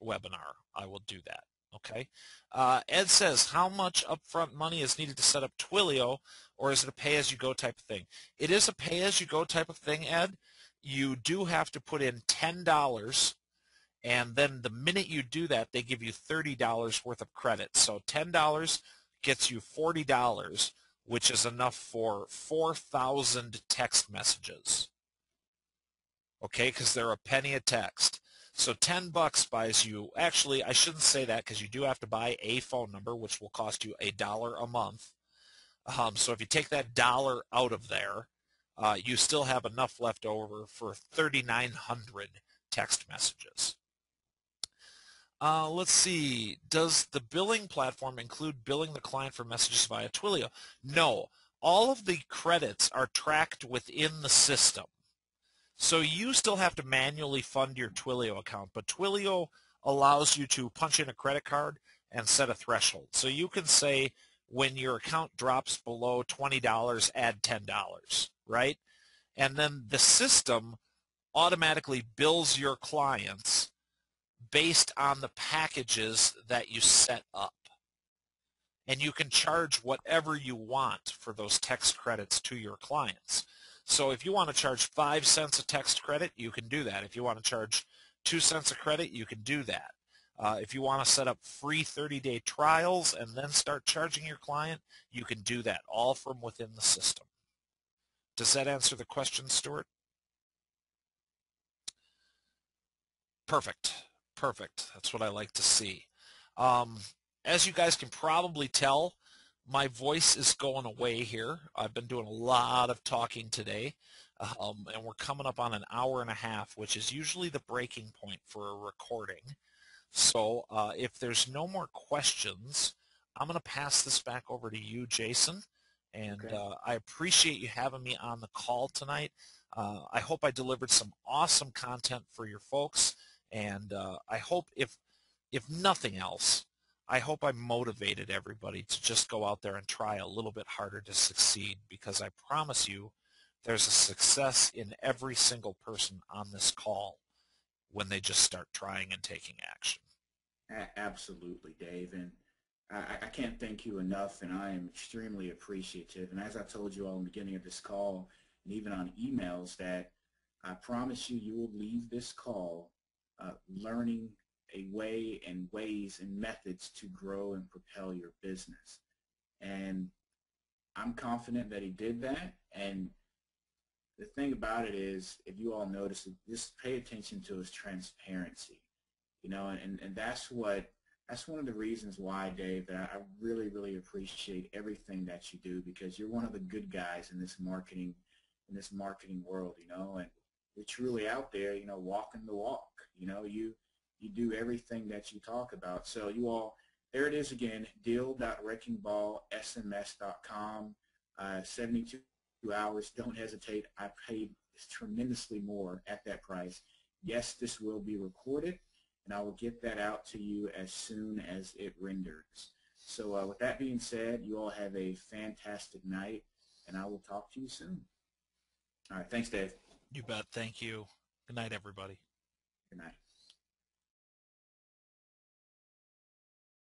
Speaker 1: webinar. I will do that. Okay. Ed says, how much upfront money is needed to set up Twilio, or is it a pay-as-you-go type of thing? It is a pay-as-you-go type of thing, Ed. You do have to put in $10, and then the minute you do that, they give you $30 worth of credit. So $10 gets you $40, which is enough for 4,000 text messages. Okay, because they're a penny a text. So $10 buys you, actually, I shouldn't say that because you do have to buy a phone number, which will cost you $1 a month. So if you take that dollar out of there, you still have enough left over for 3,900 text messages. Let's see. Does the billing platform include billing the client for messages via Twilio? No. All of the credits are tracked within the system. So you still have to manually fund your Twilio account, but Twilio allows you to punch in a credit card and set a threshold. So you can say when your account drops below $20, add $10, right? And then the system automatically bills your clients based on the packages that you set up. And you can charge whatever you want for those text credits to your clients. So if you want to charge 5 cents a text credit, you can do that. If you want to charge 2 cents a credit, you can do that. If you want to set up free 30-day trials and then start charging your client, you can do that, all from within the system. Does that answer the question, Stuart? Perfect. Perfect. That's what I like to see. As you guys can probably tell, my voice is going away here. I've been doing a lot of talking today, and we're coming up on an hour and a half, which is usually the breaking point for a recording. So if there's no more questions, I'm going to pass this back over to you, Jason. And okay. I appreciate you having me on the call tonight. I hope I delivered some awesome content for your folks. And I hope, if nothing else, I hope I motivated everybody to just go out there and try a little bit harder to succeed, because I promise you there's a success in every single person on this call. when they just start trying and taking action.
Speaker 2: Absolutely, Dave. And I can't thank you enough, and I am extremely appreciative. And as I told you all in the beginning of this call, and even on emails, that I promise you, you will leave this call learning a way and ways and methods to grow and propel your business. And I'm confident that he did that. And the thing about it is, if you all notice it, just pay attention to his transparency. And that's one of the reasons why, Dave, that I really, really appreciate everything that you do, because you're one of the good guys in this marketing world, and you're truly out there, walking the walk. You do everything that you talk about. So you all, there it is again, deal.wreckingballsms.com, 72 hours. Don't hesitate. I paid tremendously more at that price. Yes, this will be recorded, and I will get that out to you as soon as it renders. So with that being said, you all have a fantastic night, and I will talk to you soon. All right. Thanks, Dave.
Speaker 1: You bet. Thank you. Good night, everybody.
Speaker 2: Good night.